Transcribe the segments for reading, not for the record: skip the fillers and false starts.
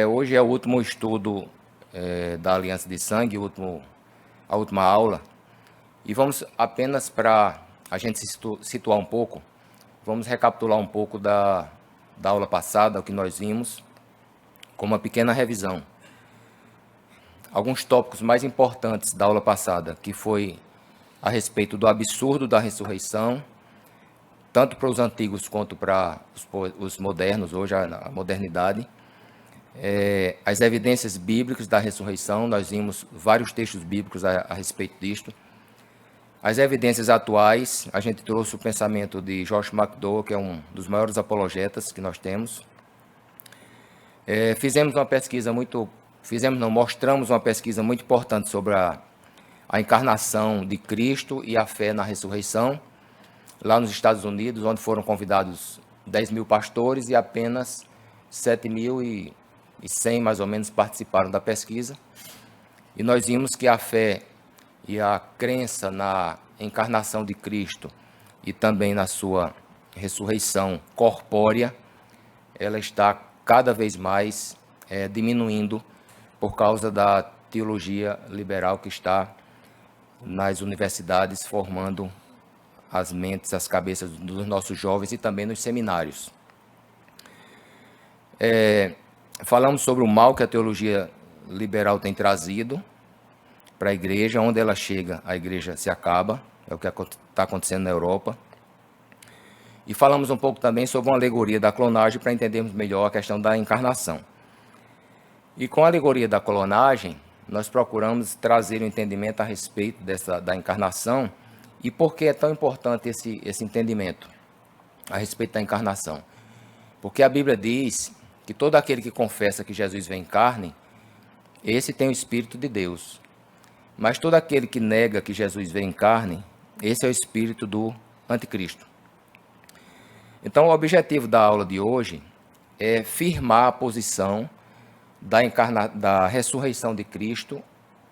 Hoje é o último estudo da Aliança de Sangue, a última aula, e vamos apenas para a gente se situar um pouco, vamos recapitular um pouco da aula passada, o que nós vimos, com uma pequena revisão. Alguns tópicos mais importantes da aula passada, que foi a respeito do absurdo da ressurreição, tanto para os antigos quanto para os modernos, hoje a modernidade. As evidências bíblicas da ressurreição, nós vimos vários textos bíblicos a respeito disto. As evidências atuais, a gente trouxe o pensamento de Josh McDowell, que é um dos maiores apologetas que nós temos. Mostramos uma pesquisa muito importante sobre a encarnação de Cristo e a fé na ressurreição, lá nos Estados Unidos, onde foram convidados 10 mil pastores e apenas 7.100, mais ou menos, participaram da pesquisa. E nós vimos que a fé e a crença na encarnação de Cristo e também na sua ressurreição corpórea, ela está cada vez mais diminuindo por causa da teologia liberal que está nas universidades formando as mentes, as cabeças dos nossos jovens e também nos seminários. Falamos sobre o mal que a teologia liberal tem trazido para a igreja, onde ela chega, a igreja se acaba, é o que está acontecendo na Europa. E falamos um pouco também sobre uma alegoria da clonagem para entendermos melhor a questão da encarnação. E com a alegoria da clonagem, nós procuramos trazer um entendimento a respeito da encarnação e por que é tão importante esse entendimento a respeito da encarnação. Porque a Bíblia diz que todo aquele que confessa que Jesus vem em carne, esse tem o Espírito de Deus. Mas todo aquele que nega que Jesus vem em carne, esse é o espírito do anticristo. Então, o objetivo da aula de hoje é firmar a posição da ressurreição de Cristo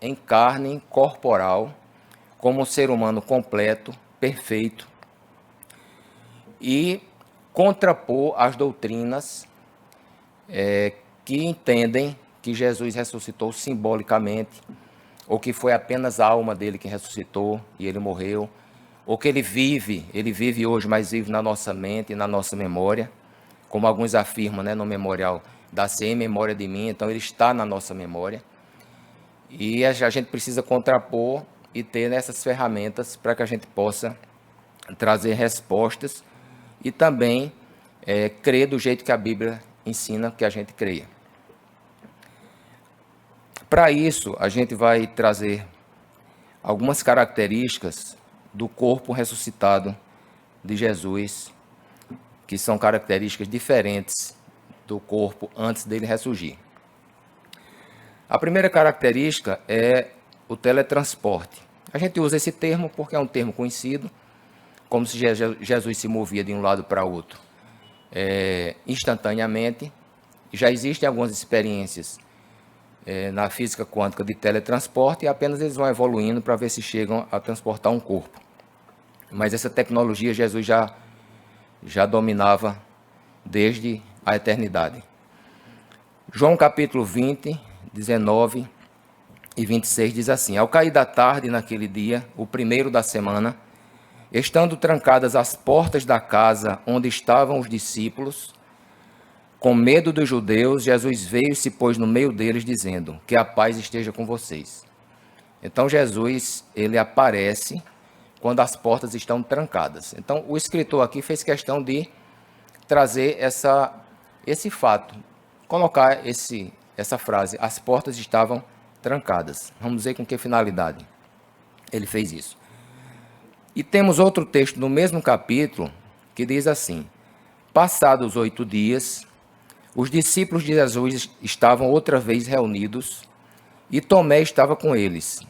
em carne corporal, como um ser humano completo, perfeito, e contrapor as doutrinas que entendem que Jesus ressuscitou simbolicamente, ou que foi apenas a alma dele que ressuscitou e ele morreu, ou que ele vive hoje, mas vive na nossa mente e na nossa memória, como alguns afirmam, no memorial, dá-se em memória de mim, então ele está na nossa memória. E a gente precisa contrapor e ter essas ferramentas para que a gente possa trazer respostas e também crer do jeito que a Bíblia ensina que a gente creia. Para isso, a gente vai trazer algumas características do corpo ressuscitado de Jesus, que são características diferentes do corpo antes dele ressurgir. A primeira característica é o teletransporte. A gente usa esse termo porque é um termo conhecido, como se Jesus se movia de um lado para outro instantaneamente. Já existem algumas experiências na física quântica de teletransporte e apenas eles vão evoluindo para ver se chegam a transportar um corpo. Mas essa tecnologia Jesus já dominava desde a eternidade. João capítulo 20, 19 e 26 diz assim: Ao cair da tarde naquele dia, o primeiro da semana, estando trancadas as portas da casa onde estavam os discípulos, com medo dos judeus, Jesus veio e se pôs no meio deles, dizendo: que a paz esteja com vocês. Então Jesus, ele aparece quando as portas estão trancadas. Então o escritor aqui fez questão de trazer esse fato, colocar essa frase: as portas estavam trancadas. Vamos ver com que finalidade ele fez isso. E temos outro texto no mesmo capítulo que diz assim: passados 8 dias, os discípulos de Jesus estavam outra vez reunidos e Tomé estava com eles.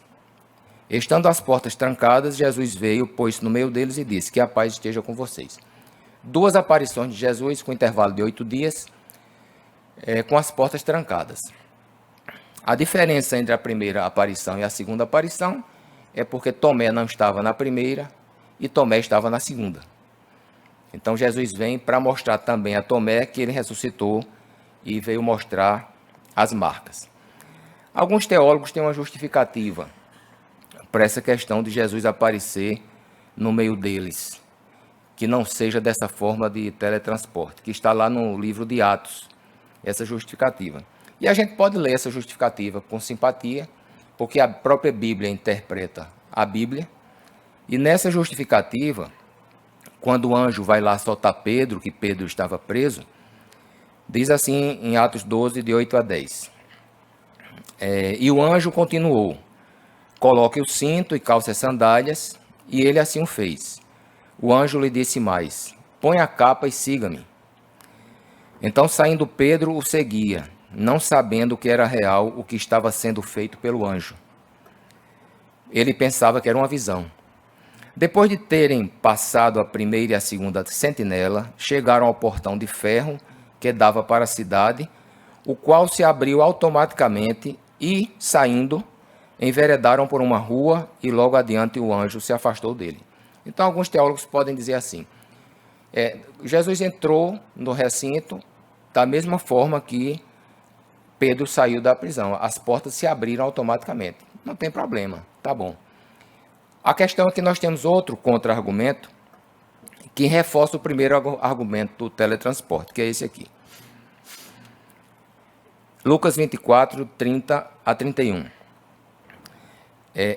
Estando as portas trancadas, Jesus veio, pôs-se no meio deles e disse: que a paz esteja com vocês. Duas aparições de Jesus com intervalo de 8 dias, com as portas trancadas. A diferença entre a primeira aparição e a segunda aparição é porque Tomé não estava na primeira e Tomé estava na segunda. Então Jesus vem para mostrar também a Tomé que ele ressuscitou e veio mostrar as marcas. Alguns teólogos têm uma justificativa para essa questão de Jesus aparecer no meio deles, que não seja dessa forma de teletransporte, que está lá no livro de Atos, essa justificativa. E a gente pode ler essa justificativa com simpatia, porque a própria Bíblia interpreta a Bíblia, e nessa justificativa, quando o anjo vai lá soltar Pedro, que Pedro estava preso, diz assim em Atos 12, de 8 a 10. E o anjo continuou: coloque o cinto e calce as sandálias, e ele assim o fez. O anjo lhe disse mais: põe a capa e siga-me. Então, saindo Pedro, o seguia, não sabendo que era real o que estava sendo feito pelo anjo. Ele pensava que era uma visão. Depois de terem passado a primeira e a segunda sentinela, chegaram ao portão de ferro que dava para a cidade, o qual se abriu automaticamente e, saindo, enveredaram por uma rua e logo adiante o anjo se afastou dele. Então, alguns teólogos podem dizer assim: Jesus entrou no recinto da mesma forma que Pedro saiu da prisão. As portas se abriram automaticamente. Não tem problema, tá bom. A questão é que nós temos outro contra-argumento que reforça o primeiro argumento do teletransporte, que é esse aqui. Lucas 24, 30 a 31.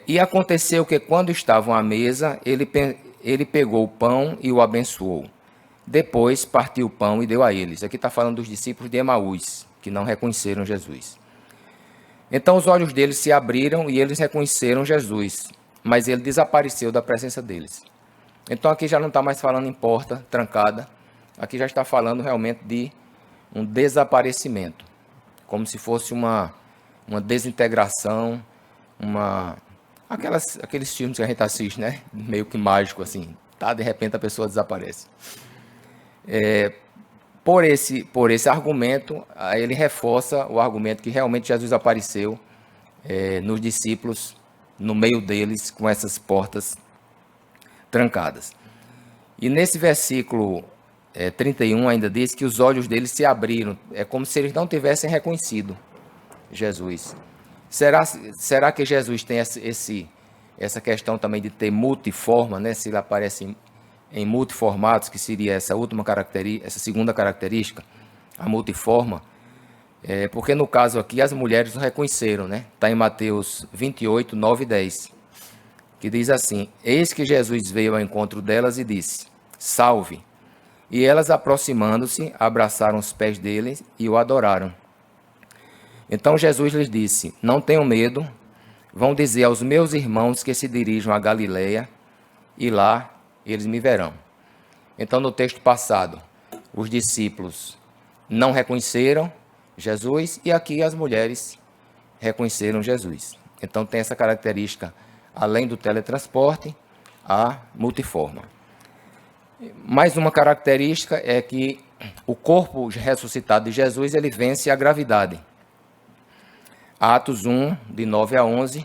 E aconteceu que quando estavam à mesa, ele pegou o pão e o abençoou. Depois partiu o pão e deu a eles. Aqui está falando dos discípulos de Emaús, que não reconheceram Jesus. Então os olhos deles se abriram e eles reconheceram Jesus, mas ele desapareceu da presença deles. Então aqui já não está mais falando em porta trancada, aqui já está falando realmente de um desaparecimento, como se fosse uma desintegração, aqueles filmes que a gente assiste, né? Meio que mágico assim, tá? De repente a pessoa desaparece. Por esse argumento, ele reforça o argumento que realmente Jesus apareceu nos discípulos, no meio deles, com essas portas trancadas. E nesse versículo 31 ainda diz que os olhos deles se abriram, é como se eles não tivessem reconhecido Jesus. Será que Jesus tem essa questão também de ter multiforma, né? Se ele aparece em multiformatos, que seria essa segunda característica, a multiforma, porque no caso aqui as mulheres o reconheceram, né? Está em Mateus 28, 9 e 10, que diz assim: eis que Jesus veio ao encontro delas e disse: salve! E elas, aproximando-se, abraçaram os pés dele e o adoraram. Então Jesus lhes disse: não tenham medo, vão dizer aos meus irmãos que se dirijam a Galileia, e lá eles me verão. Então, no texto passado, os discípulos não reconheceram Jesus e aqui as mulheres reconheceram Jesus. Então, tem essa característica, além do teletransporte, a multiforma. Mais uma característica é que o corpo ressuscitado de Jesus, ele vence a gravidade. Atos 1, de 9 a 11,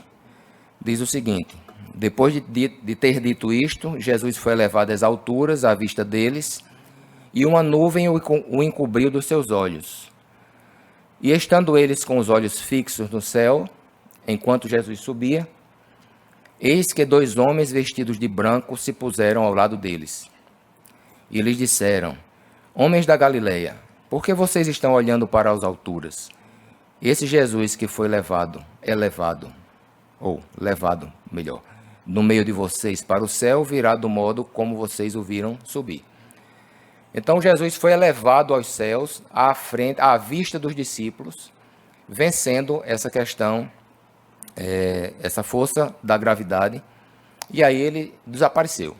diz o seguinte: depois de ter dito isto, Jesus foi levado às alturas, à vista deles, e uma nuvem o encobriu dos seus olhos. E estando eles com os olhos fixos no céu, enquanto Jesus subia, eis que 2 homens vestidos de branco se puseram ao lado deles. E lhes disseram: homens da Galileia, por que vocês estão olhando para as alturas? Esse Jesus que foi levado, no meio de vocês para o céu, virá do modo como vocês o viram subir. Então Jesus foi elevado aos céus, à vista dos discípulos, vencendo essa questão, essa força da gravidade, e aí ele desapareceu.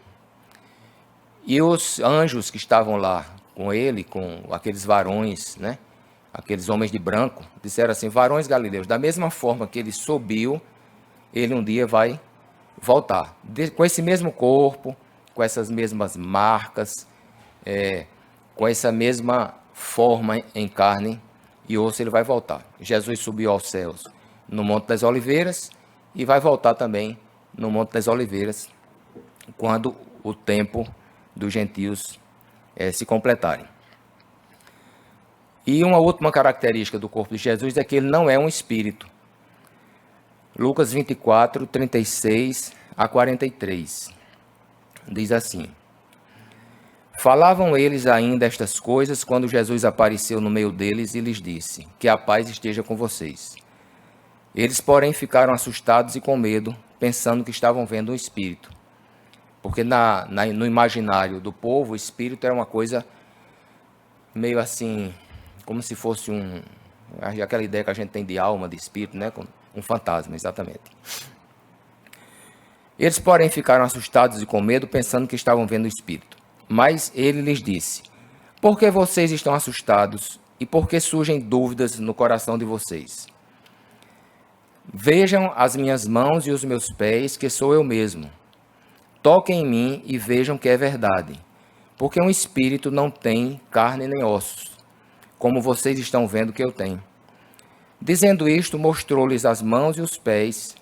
E os anjos que estavam lá com ele, com aqueles varões, né, aqueles homens de branco, disseram assim: varões galileus, da mesma forma que ele subiu, ele um dia vai voltar, com esse mesmo corpo, com essas mesmas marcas, com essa mesma forma em carne e osso, ele vai voltar. Jesus subiu aos céus no Monte das Oliveiras e vai voltar também no Monte das Oliveiras quando o tempo dos gentios se completarem. E uma última característica do corpo de Jesus é que ele não é um espírito. Lucas 24, 36 a 43. Diz assim: Falavam eles ainda estas coisas quando Jesus apareceu no meio deles e lhes disse: Que a paz esteja com vocês. Eles, porém, ficaram assustados e com medo, pensando que estavam vendo um espírito. Porque no imaginário do povo, o espírito era uma coisa meio assim, como se fosse aquela ideia que a gente tem de alma, de espírito, né? Um fantasma, exatamente. Eles, porém, ficaram assustados e com medo, pensando que estavam vendo o espírito. Mas ele lhes disse: Por que vocês estão assustados e por que surgem dúvidas no coração de vocês? Vejam as minhas mãos e os meus pés, que sou eu mesmo. Toquem em mim e vejam que é verdade. Porque um espírito não tem carne nem ossos, como vocês estão vendo que eu tenho. Dizendo isto, mostrou-lhes as mãos e os pés,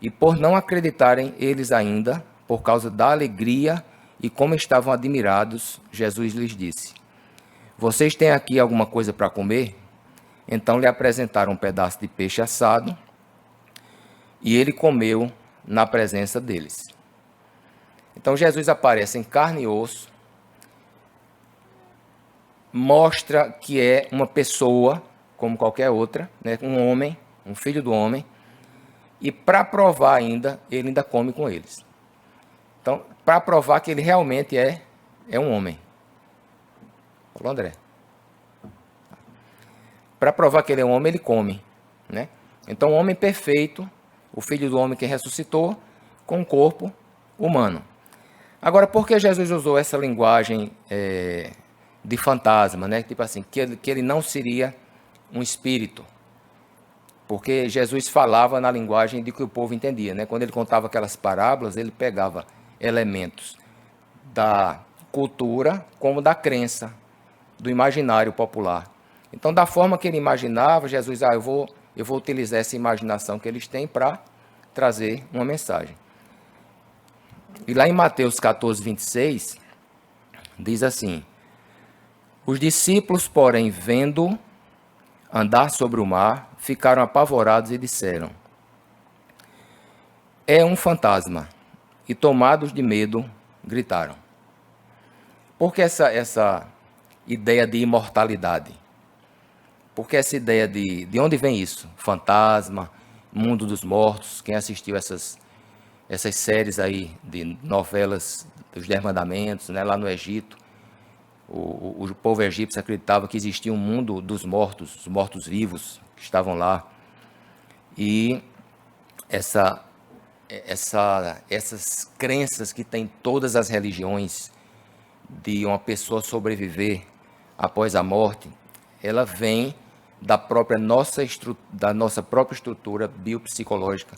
e por não acreditarem eles ainda, por causa da alegria e como estavam admirados, Jesus lhes disse: Vocês têm aqui alguma coisa para comer? Então lhe apresentaram um pedaço de peixe assado, e ele comeu na presença deles. Então Jesus aparece em carne e osso, mostra que é uma pessoa, como qualquer outra, né? Um homem, um filho do homem, e para provar ainda, ele ainda come com eles. Então, para provar que ele realmente é um homem. Falou, André? Para provar que ele é um homem, ele come, né? Então, o homem perfeito, o filho do homem que ressuscitou, com um corpo humano. Agora, por que Jesus usou essa linguagem de fantasma, né? Tipo assim, que ele não seria um espírito? Porque Jesus falava na linguagem de que o povo entendia, né? Quando ele contava aquelas parábolas, ele pegava elementos da cultura como da crença, do imaginário popular. Então, da forma que ele imaginava, Jesus, eu vou utilizar essa imaginação que eles têm para trazer uma mensagem. E lá em Mateus 14, 26, diz assim: Os discípulos, porém, vendo andar sobre o mar, ficaram apavorados e disseram: É um fantasma. E tomados de medo, gritaram. Por que essa ideia de imortalidade? Por que essa ideia de onde vem isso? Fantasma, mundo dos mortos. Quem assistiu essas séries aí de novelas dos 10 Mandamentos, né, lá no Egito, o povo egípcio acreditava que existia um mundo dos mortos, os mortos-vivos que estavam lá. E essas crenças que tem todas as religiões de uma pessoa sobreviver após a morte, ela vem da nossa própria estrutura biopsicológica,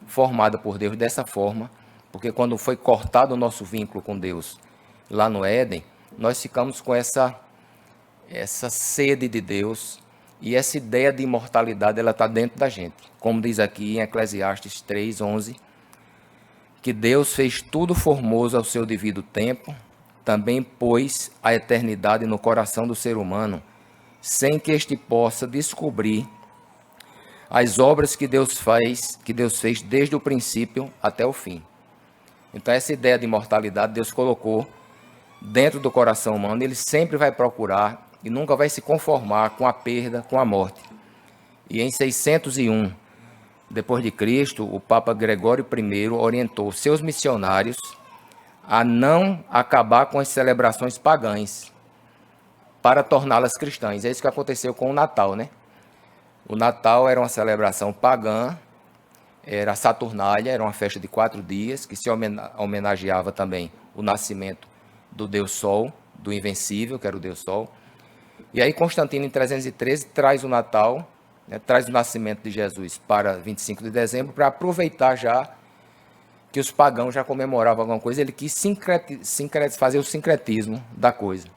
formada por Deus dessa forma, porque quando foi cortado o nosso vínculo com Deus lá no Éden, nós ficamos com essa sede de Deus, e essa ideia de imortalidade, ela está dentro da gente. Como diz aqui em Eclesiastes 3:11, que Deus fez tudo formoso ao seu devido tempo, também pôs a eternidade no coração do ser humano, sem que este possa descobrir as obras que Deus fez desde o princípio até o fim. Então, essa ideia de imortalidade Deus colocou dentro do coração humano. Ele sempre vai procurar e nunca vai se conformar com a perda, com a morte. E em 601 depois de Cristo, o Papa Gregório I orientou seus missionários a não acabar com as celebrações pagãs para torná-las cristãs. É isso que aconteceu com o Natal, né? O Natal era uma celebração pagã, era a Saturnália, era uma festa de 4 dias, que se homenageava também o nascimento do Deus Sol, do Invencível, que era o Deus Sol. E aí Constantino, em 313, traz o Natal, né, traz o nascimento de Jesus para 25 de dezembro, para aproveitar já que os pagãos já comemoravam alguma coisa. Ele quis fazer o sincretismo da coisa.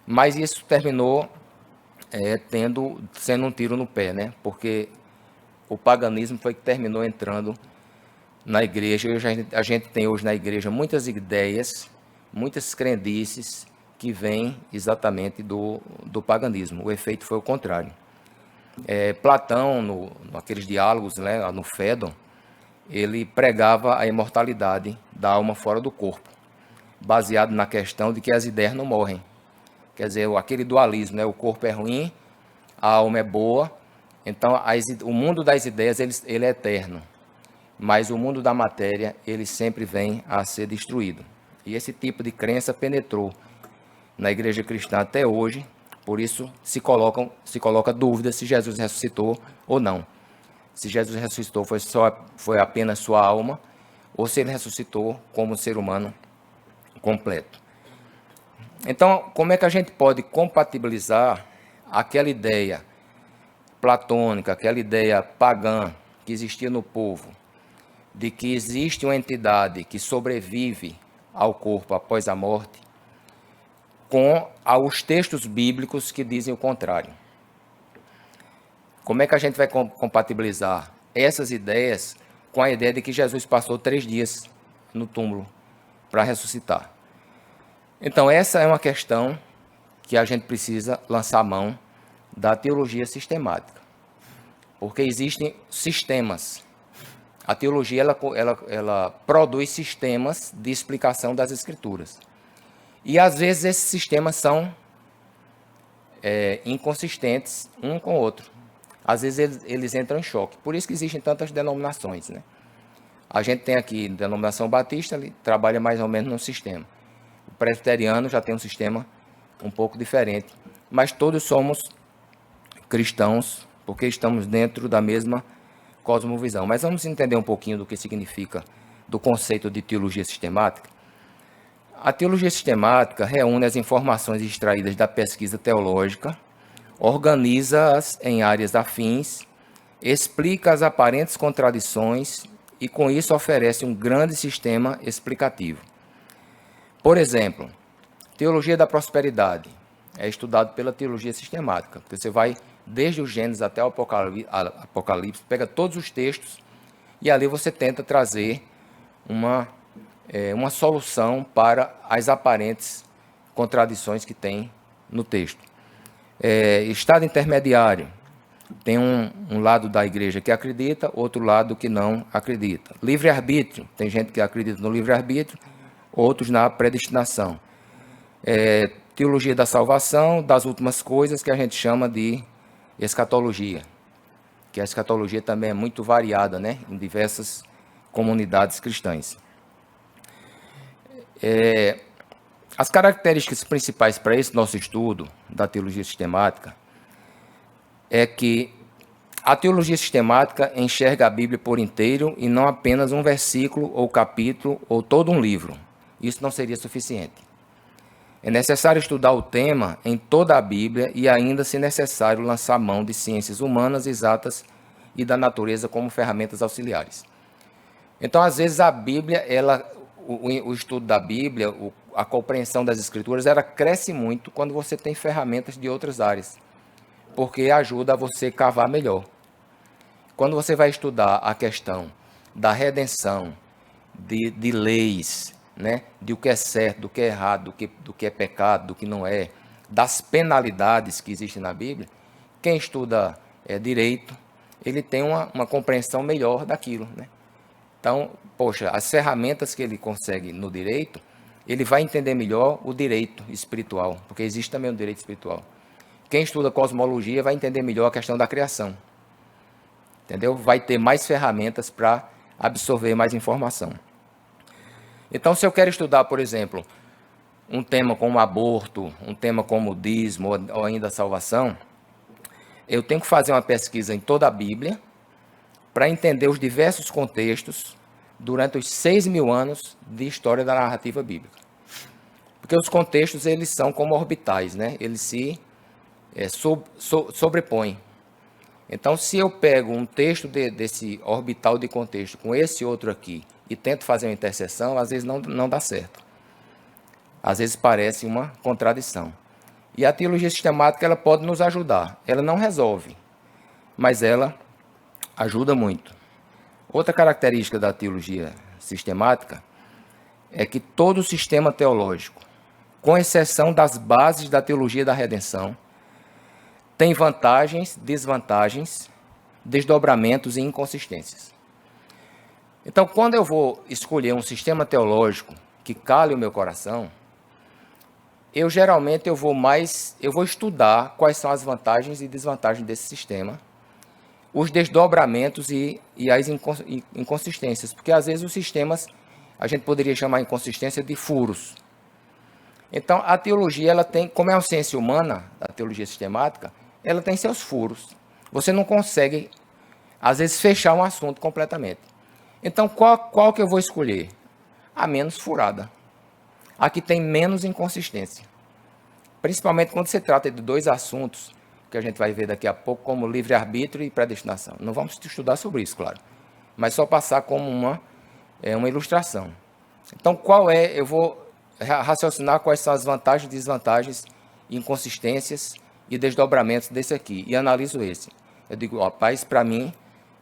Mas isso terminou sendo um tiro no pé, né? Porque o paganismo foi que terminou entrando na igreja. A gente tem hoje na igreja muitas ideias, muitas crendices que vem exatamente do paganismo. O efeito foi o contrário. Platão, naqueles diálogos, né, no Fédon, ele pregava a imortalidade da alma fora do corpo, baseado na questão de que as ideias não morrem. Quer dizer, aquele dualismo, né, o corpo é ruim, a alma é boa, então o mundo das ideias ele é eterno, mas o mundo da matéria ele sempre vem a ser destruído. E esse tipo de crença penetrou na igreja cristã até hoje, por isso se coloca dúvida se Jesus ressuscitou ou não. Se Jesus ressuscitou foi apenas sua alma, ou se ele ressuscitou como ser humano completo. Então, como é que a gente pode compatibilizar aquela ideia platônica, aquela ideia pagã que existia no povo, de que existe uma entidade que sobrevive ao corpo após a morte, com os textos bíblicos que dizem o contrário? Como é que a gente vai compatibilizar essas ideias com a ideia de que Jesus passou 3 dias no túmulo para ressuscitar? Então, essa é uma questão que a gente precisa lançar mão da teologia sistemática, porque existem sistemas. A teologia ela produz sistemas de explicação das Escrituras. E, às vezes, esses sistemas são inconsistentes um com o outro. Às vezes, eles entram em choque. Por isso que existem tantas denominações, né? A gente tem aqui a denominação batista, ele trabalha mais ou menos num sistema. O presbiteriano já tem um sistema um pouco diferente. Mas todos somos cristãos, porque estamos dentro da mesma cosmovisão. Mas vamos entender um pouquinho do que significa, do conceito de teologia sistemática. A teologia sistemática reúne as informações extraídas da pesquisa teológica, organiza-as em áreas afins, explica as aparentes contradições e, com isso, oferece um grande sistema explicativo. Por exemplo, teologia da prosperidade é estudado pela teologia sistemática. Você vai desde o Gênesis até o Apocalipse, pega todos os textos e ali você tenta trazer uma solução para as aparentes contradições que tem no texto. Estado intermediário. Tem um lado da igreja que acredita, outro lado que não acredita. Livre-arbítrio. Tem gente que acredita no livre-arbítrio, outros na predestinação. Teologia da salvação, das últimas coisas, que a gente chama de escatologia. Que a escatologia também é muito variada, né, em diversas comunidades cristãs. As características principais para esse nosso estudo da teologia sistemática é que a teologia sistemática enxerga a Bíblia por inteiro e não apenas um versículo ou capítulo ou todo um livro. Isso não seria suficiente. É necessário estudar o tema em toda a Bíblia e ainda, se necessário, lançar mão de ciências humanas, exatas e da natureza como ferramentas auxiliares. Então, às vezes, a Bíblia, o estudo da Bíblia, a compreensão das Escrituras, ela cresce muito quando você tem ferramentas de outras áreas, porque ajuda a você cavar melhor. Quando você vai estudar a questão da redenção, de leis, né, de o que é certo, do que é errado, do que é pecado, do que não é, das penalidades que existem na Bíblia, quem estuda direito, ele tem uma compreensão melhor daquilo, né? Então, poxa, as ferramentas que ele consegue no direito, ele vai entender melhor o direito espiritual, porque existe também o direito espiritual. Quem estuda cosmologia vai entender melhor a questão da criação, entendeu? Vai ter mais ferramentas para absorver mais informação. Então, se eu quero estudar, por exemplo, um tema como aborto, um tema como o dízimo ou ainda a salvação, eu tenho que fazer uma pesquisa em toda a Bíblia para entender os diversos contextos durante os 6.000 anos de história da narrativa bíblica. Porque os contextos, eles são como orbitais, né? Eles se sobrepõem. Então, se eu pego um texto desse orbital de contexto com esse outro aqui e tento fazer uma interseção, às vezes não dá certo. Às vezes parece uma contradição. E a teologia sistemática, ela pode nos ajudar. Ela não resolve, mas ela ajuda muito. Outra característica da teologia sistemática é que todo sistema teológico, com exceção das bases da teologia da redenção, tem vantagens, desvantagens, desdobramentos e inconsistências. Então, quando eu vou escolher um sistema teológico que cale o meu coração, geralmente eu vou estudar quais são as vantagens e desvantagens desse sistema, os desdobramentos e as inconsistências, porque às vezes os sistemas, a gente poderia chamar inconsistência de furos. Então, a teologia, ela tem, como é uma ciência humana, a teologia sistemática, ela tem seus furos. Você não consegue, às vezes, fechar um assunto completamente. Então, qual que eu vou escolher? A menos furada. A que tem menos inconsistência. Principalmente quando se trata de dois assuntos, que a gente vai ver daqui a pouco, como livre-arbítrio e predestinação. Não vamos estudar sobre isso, claro. Mas só passar como uma ilustração. Então, eu vou raciocinar quais são as vantagens, desvantagens, inconsistências e desdobramentos desse aqui. E analiso esse. Eu digo, rapaz, para mim,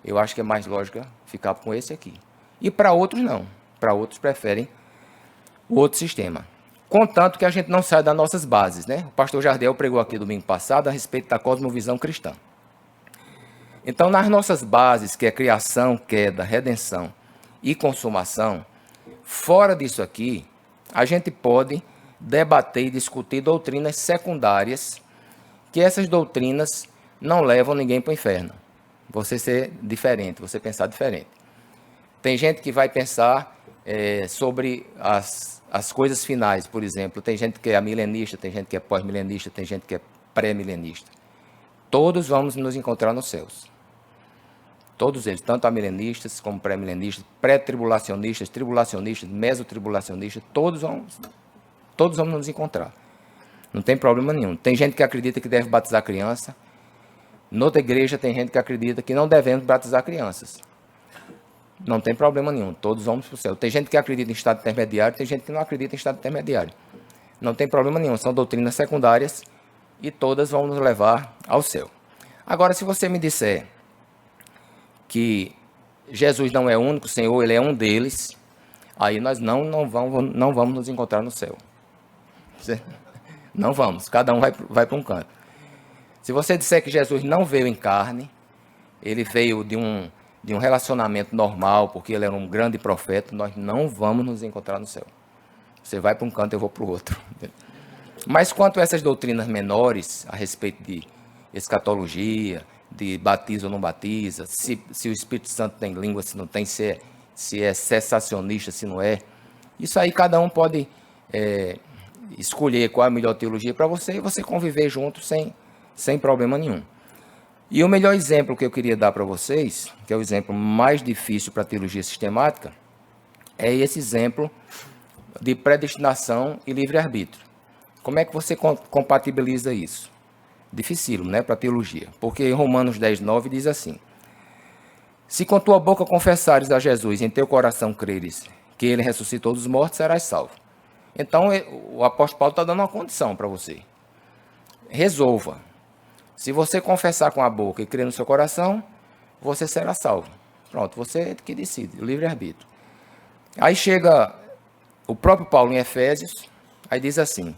eu acho que é mais lógica ficar com esse aqui. E para outros, não. Para outros, preferem o outro sistema. Contanto que a gente não saia das nossas bases, né? O pastor Jardel pregou aqui domingo passado a respeito da cosmovisão cristã. Então, nas nossas bases, que é criação, queda, redenção e consumação, fora disso aqui, a gente pode debater e discutir doutrinas secundárias, que essas doutrinas não levam ninguém para o inferno. Você ser diferente, você pensar diferente. Tem gente que vai pensar sobre as coisas finais, por exemplo. Tem gente que é milenista, tem gente que é pós-milenista, tem gente que é pré-milenista. Todos vamos nos encontrar nos céus. Todos eles, tanto amilenistas como pré-milenistas, pré-tribulacionistas, tribulacionistas, mesotribulacionistas, todos vamos nos encontrar. Não tem problema nenhum. Tem gente que acredita que deve batizar criança. Noutra igreja tem gente que acredita que não devemos batizar crianças. Não tem problema nenhum, todos vamos para o céu. Tem gente que acredita em estado intermediário, tem gente que não acredita em estado intermediário. Não tem problema nenhum, são doutrinas secundárias e todas vão nos levar ao céu. Agora, se você me disser que Jesus não é o único Senhor, Ele é um deles, aí nós não vamos nos encontrar no céu. Não vamos, cada um vai para um canto. Se você disser que Jesus não veio em carne, Ele veio de um relacionamento normal, porque Ele era um grande profeta, nós não vamos nos encontrar no céu. Você vai para um canto, eu vou para o outro. Mas quanto a essas doutrinas menores, a respeito de escatologia, de batiza ou não batiza, se o Espírito Santo tem língua, se não tem, se é cessacionista, se não é, isso aí cada um pode escolher qual é a melhor teologia para você e você conviver junto sem problema nenhum. E o melhor exemplo que eu queria dar para vocês, que é o exemplo mais difícil para a teologia sistemática, é esse exemplo de predestinação e livre-arbítrio. Como é que você compatibiliza isso? Dificílimo, né, para a teologia. Porque em Romanos 10:9 diz assim: se com tua boca confessares a Jesus e em teu coração creres que Ele ressuscitou dos mortos, serás salvo. Então, o apóstolo Paulo está dando uma condição para você. Resolva. Se você confessar com a boca e crer no seu coração, você será salvo. Pronto, você é que decide, o livre-arbítrio. Aí chega o próprio Paulo em Efésios, aí diz assim: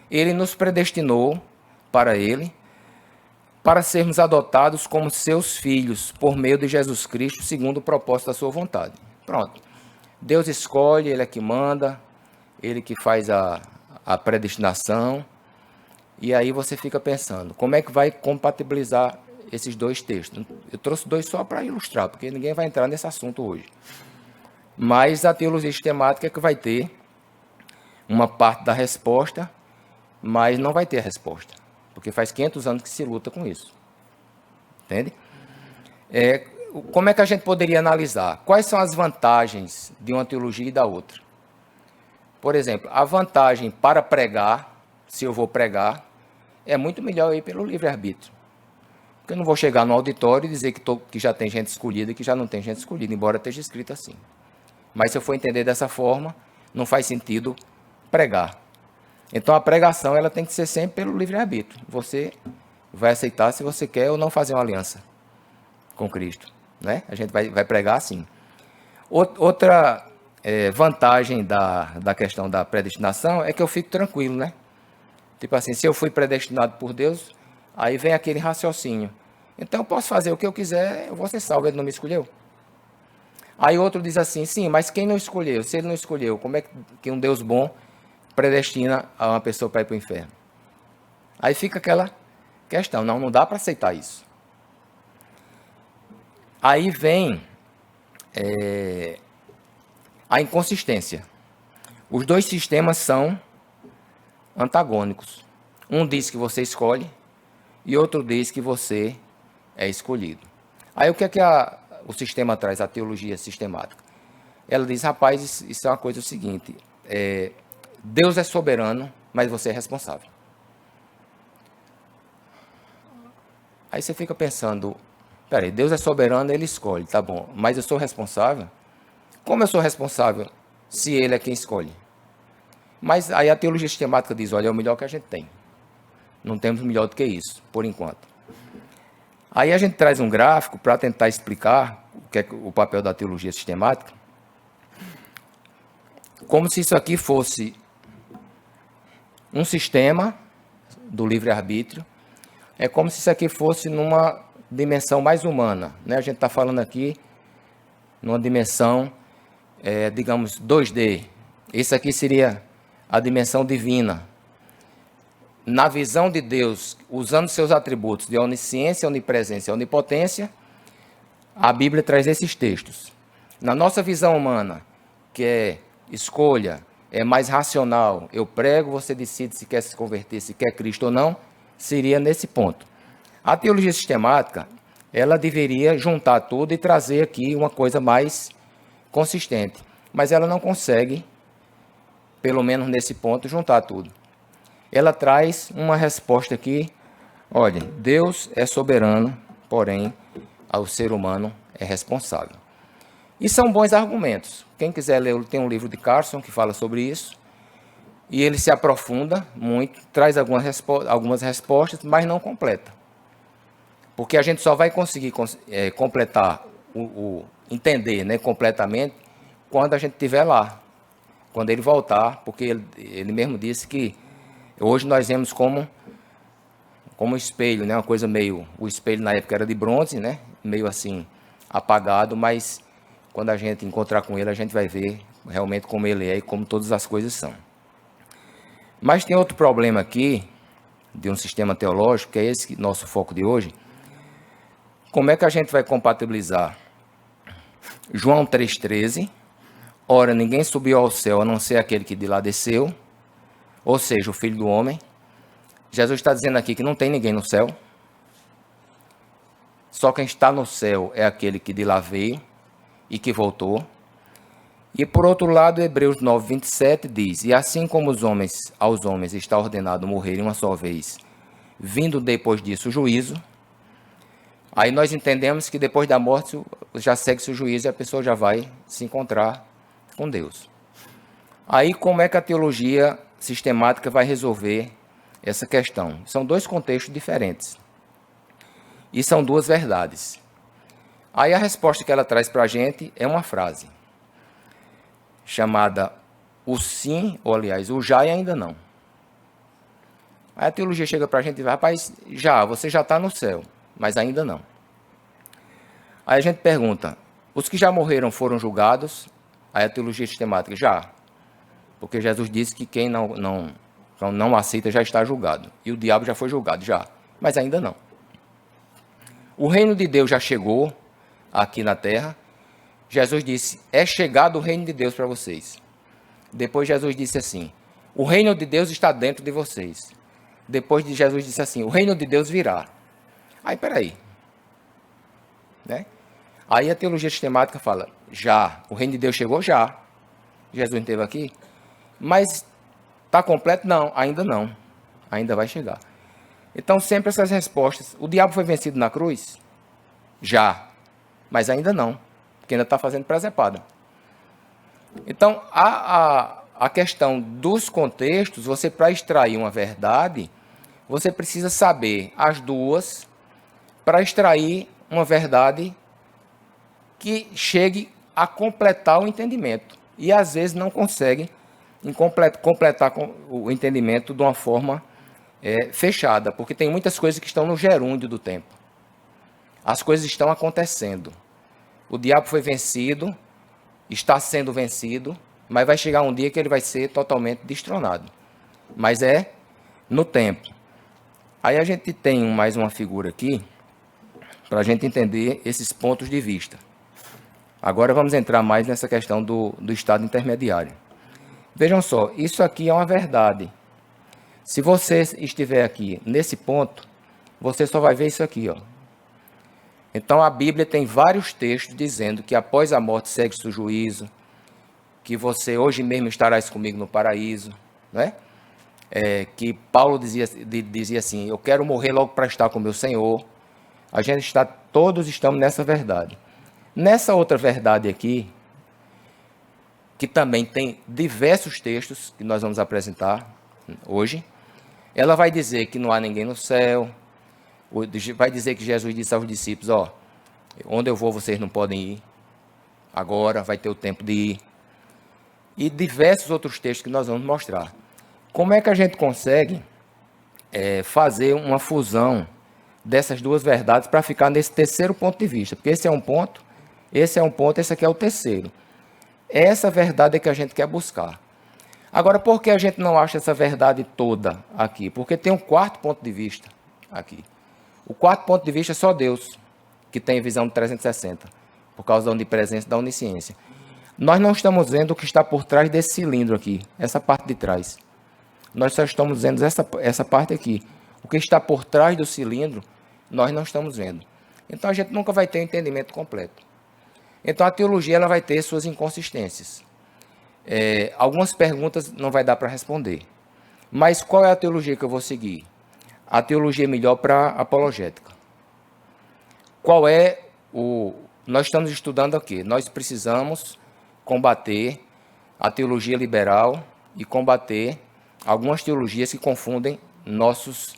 Ele nos predestinou para Ele, para sermos adotados como seus filhos, por meio de Jesus Cristo, segundo o propósito da sua vontade. Pronto. Deus escolhe, Ele é que manda, Ele que faz a predestinação. E aí você fica pensando, como é que vai compatibilizar esses dois textos? Eu trouxe dois só para ilustrar, porque ninguém vai entrar nesse assunto hoje. Mas a teologia sistemática é que vai ter uma parte da resposta, mas não vai ter a resposta, porque faz 500 anos que se luta com isso. Entende? Como é que a gente poderia analisar? Quais são as vantagens de uma teologia e da outra? Por exemplo, a vantagem para pregar, se eu vou pregar, é muito melhor ir pelo livre-arbítrio. Porque eu não vou chegar no auditório e dizer que já tem gente escolhida e que já não tem gente escolhida, embora esteja escrito assim. Mas se eu for entender dessa forma, não faz sentido pregar. Então a pregação ela tem que ser sempre pelo livre-arbítrio. Você vai aceitar se você quer ou não fazer uma aliança com Cristo. Né? A gente vai pregar assim. Outra vantagem da questão da predestinação é que eu fico tranquilo, né? Tipo assim, se eu fui predestinado por Deus, aí vem aquele raciocínio. Então eu posso fazer o que eu quiser, eu vou ser salvo, ele não me escolheu. Aí outro diz assim, sim, mas quem não escolheu? Se ele não escolheu, como é que um Deus bom predestina a uma pessoa para ir para o inferno? Aí fica aquela questão, não dá para aceitar isso. Aí vem a inconsistência. Os dois sistemas são antagônicos. Um diz que você escolhe e outro diz que você é escolhido. Aí o que é que o sistema traz, a teologia sistemática? Ela diz, rapaz, isso é uma coisa seguinte, Deus é soberano, mas você é responsável. Aí você fica pensando, peraí, Deus é soberano, ele escolhe, tá bom, mas eu sou responsável? Como eu sou responsável se ele é quem escolhe? Mas aí a teologia sistemática diz, olha, é o melhor que a gente tem. Não temos melhor do que isso, por enquanto. Aí a gente traz um gráfico para tentar explicar o que é o papel da teologia sistemática, como se isso aqui fosse um sistema do livre-arbítrio, é como se isso aqui fosse numa dimensão mais humana, né? A gente está falando aqui numa dimensão, digamos, 2D. Isso aqui seria a dimensão divina. Na visão de Deus, usando seus atributos de onisciência, onipresença e onipotência, a Bíblia traz esses textos. Na nossa visão humana, que é escolha, é mais racional, eu prego, você decide se quer se converter, se quer Cristo ou não, seria nesse ponto. A teologia sistemática, ela deveria juntar tudo e trazer aqui uma coisa mais consistente, mas ela não consegue, pelo menos nesse ponto, juntar tudo. Ela traz uma resposta aqui, olha, Deus é soberano, porém, o ser humano é responsável. E são bons argumentos. Quem quiser ler, tem um livro de Carson que fala sobre isso, e ele se aprofunda muito, traz algumas respostas, mas não completa. Porque a gente só vai conseguir completar, entender, né, completamente, quando a gente estiver lá, quando ele voltar, porque ele mesmo disse que hoje nós vemos como espelho, né? Uma coisa meio... O espelho na época era de bronze, né? Meio assim, apagado, mas quando a gente encontrar com ele, a gente vai ver realmente como ele é e como todas as coisas são. Mas tem outro problema aqui, de um sistema teológico, que é esse nosso foco de hoje. Como é que a gente vai compatibilizar João 3,13, ora, ninguém subiu ao céu, a não ser aquele que de lá desceu, ou seja, o Filho do Homem. Jesus está dizendo aqui que não tem ninguém no céu. Só quem está no céu é aquele que de lá veio e que voltou. E por outro lado, Hebreus 9:27 diz, e assim como aos homens está ordenado morrerem uma só vez, vindo depois disso o juízo, aí nós entendemos que depois da morte já segue-se o juízo e a pessoa já vai se encontrar com Deus. Aí como é que a teologia sistemática vai resolver essa questão? São dois contextos diferentes. E são duas verdades. Aí a resposta que ela traz para a gente é uma frase, chamada o sim, ou aliás, o já e ainda não. Aí a teologia chega para a gente e diz, rapaz, você já está no céu, mas ainda não. Aí a gente pergunta, os que já morreram foram julgados? Aí a teologia sistemática, já. Porque Jesus disse que quem não aceita já está julgado. E o diabo já foi julgado, já. Mas ainda não. O reino de Deus já chegou aqui na terra. Jesus disse, é chegado o reino de Deus para vocês. Depois Jesus disse assim, o reino de Deus está dentro de vocês. Depois de Jesus disse assim, o reino de Deus virá. Aí, peraí. Né? Aí a teologia sistemática fala, já. O reino de Deus chegou, já. Jesus não esteve aqui. Mas está completo? Não, ainda não. Ainda vai chegar. Então, sempre essas respostas. O diabo foi vencido na cruz? Já. Mas ainda não. Porque ainda está fazendo presepada. Então, a questão dos contextos, você para extrair uma verdade, você precisa saber as duas para extrair uma verdade que chegue a completar o entendimento. e às vezes não conseguem completar o entendimento de uma forma fechada, porque tem muitas coisas que estão no gerúndio do tempo. As coisas estão acontecendo. O diabo foi vencido, está sendo vencido, mas vai chegar um dia que ele vai ser totalmente destronado. Mas é no tempo. Aí a gente tem mais uma figura aqui, para a gente entender esses pontos de vista. Agora vamos entrar mais nessa questão do estado intermediário. Vejam só, isso aqui é uma verdade. Se você estiver aqui nesse ponto, você só vai ver isso aqui, ó. Então a Bíblia tem vários textos dizendo que após a morte segue-se o juízo, que você hoje mesmo estarás comigo no paraíso, né? Que Paulo dizia assim, eu quero morrer logo para estar com meu Senhor. Todos estamos nessa verdade. Nessa outra verdade aqui, que também tem diversos textos que nós vamos apresentar hoje, ela vai dizer que não há ninguém no céu, vai dizer que Jesus disse aos discípulos, ó, onde eu vou vocês não podem ir, agora vai ter o tempo de ir, e diversos outros textos que nós vamos mostrar. Como é que a gente consegue fazer uma fusão dessas duas verdades para ficar nesse terceiro ponto de vista? Porque esse é um ponto, esse aqui é o terceiro. Essa verdade é que a gente quer buscar. Agora, por que a gente não acha essa verdade toda aqui? Porque tem um quarto ponto de vista aqui. O quarto ponto de vista é só Deus, que tem visão de 360, por causa da onipresença e da onisciência. Nós não estamos vendo o que está por trás desse cilindro aqui, essa parte de trás. Nós só estamos vendo essa parte aqui. O que está por trás do cilindro, nós não estamos vendo. Então, a gente nunca vai ter um entendimento completo. Então, a teologia ela vai ter suas inconsistências. Algumas perguntas não vai dar para responder. Mas qual é a teologia que eu vou seguir? A teologia melhor para apologética. Nós estamos estudando aqui. Nós precisamos combater a teologia liberal e combater algumas teologias que confundem nossos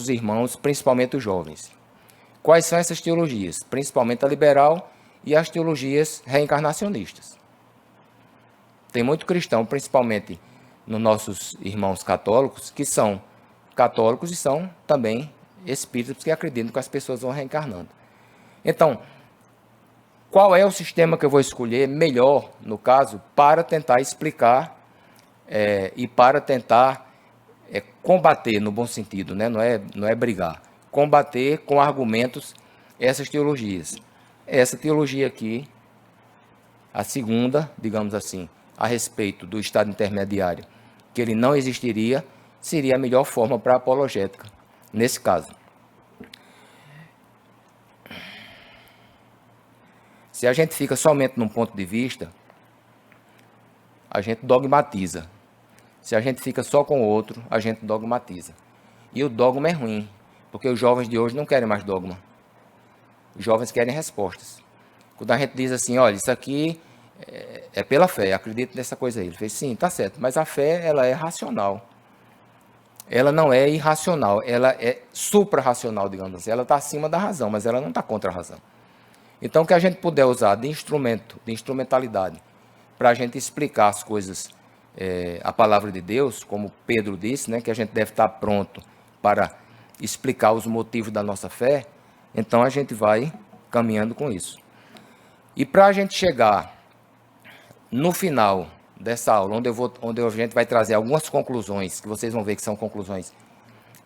irmãos, principalmente os jovens. Quais são essas teologias? Principalmente a liberal e as teologias reencarnacionistas. Tem muito cristão, principalmente nos nossos irmãos católicos, que são católicos e são também espíritas que acreditam que as pessoas vão reencarnando. Então, qual é o sistema que eu vou escolher melhor, no caso, para tentar explicar e para tentar combater, no bom sentido, né? Não é brigar, combater com argumentos essas teologias. Essa teologia aqui, a segunda, digamos assim, a respeito do estado intermediário, que ele não existiria, seria a melhor forma para a apologética, nesse caso. Se a gente fica somente num ponto de vista, a gente dogmatiza. Se a gente fica só com o outro, a gente dogmatiza. E o dogma é ruim, porque os jovens de hoje não querem mais dogma. Os jovens querem respostas. Quando a gente diz assim, olha, isso aqui é pela fé, acredito nessa coisa aí. Ele fez, sim, tá certo, mas a fé, ela é racional. Ela não é irracional, ela é supra-racional, digamos assim. Ela está acima da razão, mas ela não está contra a razão. Então, o que a gente puder usar de instrumentalidade, para a gente explicar as coisas, a palavra de Deus, como Pedro disse, né, que a gente deve estar pronto para explicar os motivos da nossa fé, então a gente vai caminhando com isso. E para a gente chegar no final dessa aula, onde a gente vai trazer algumas conclusões, que vocês vão ver que são conclusões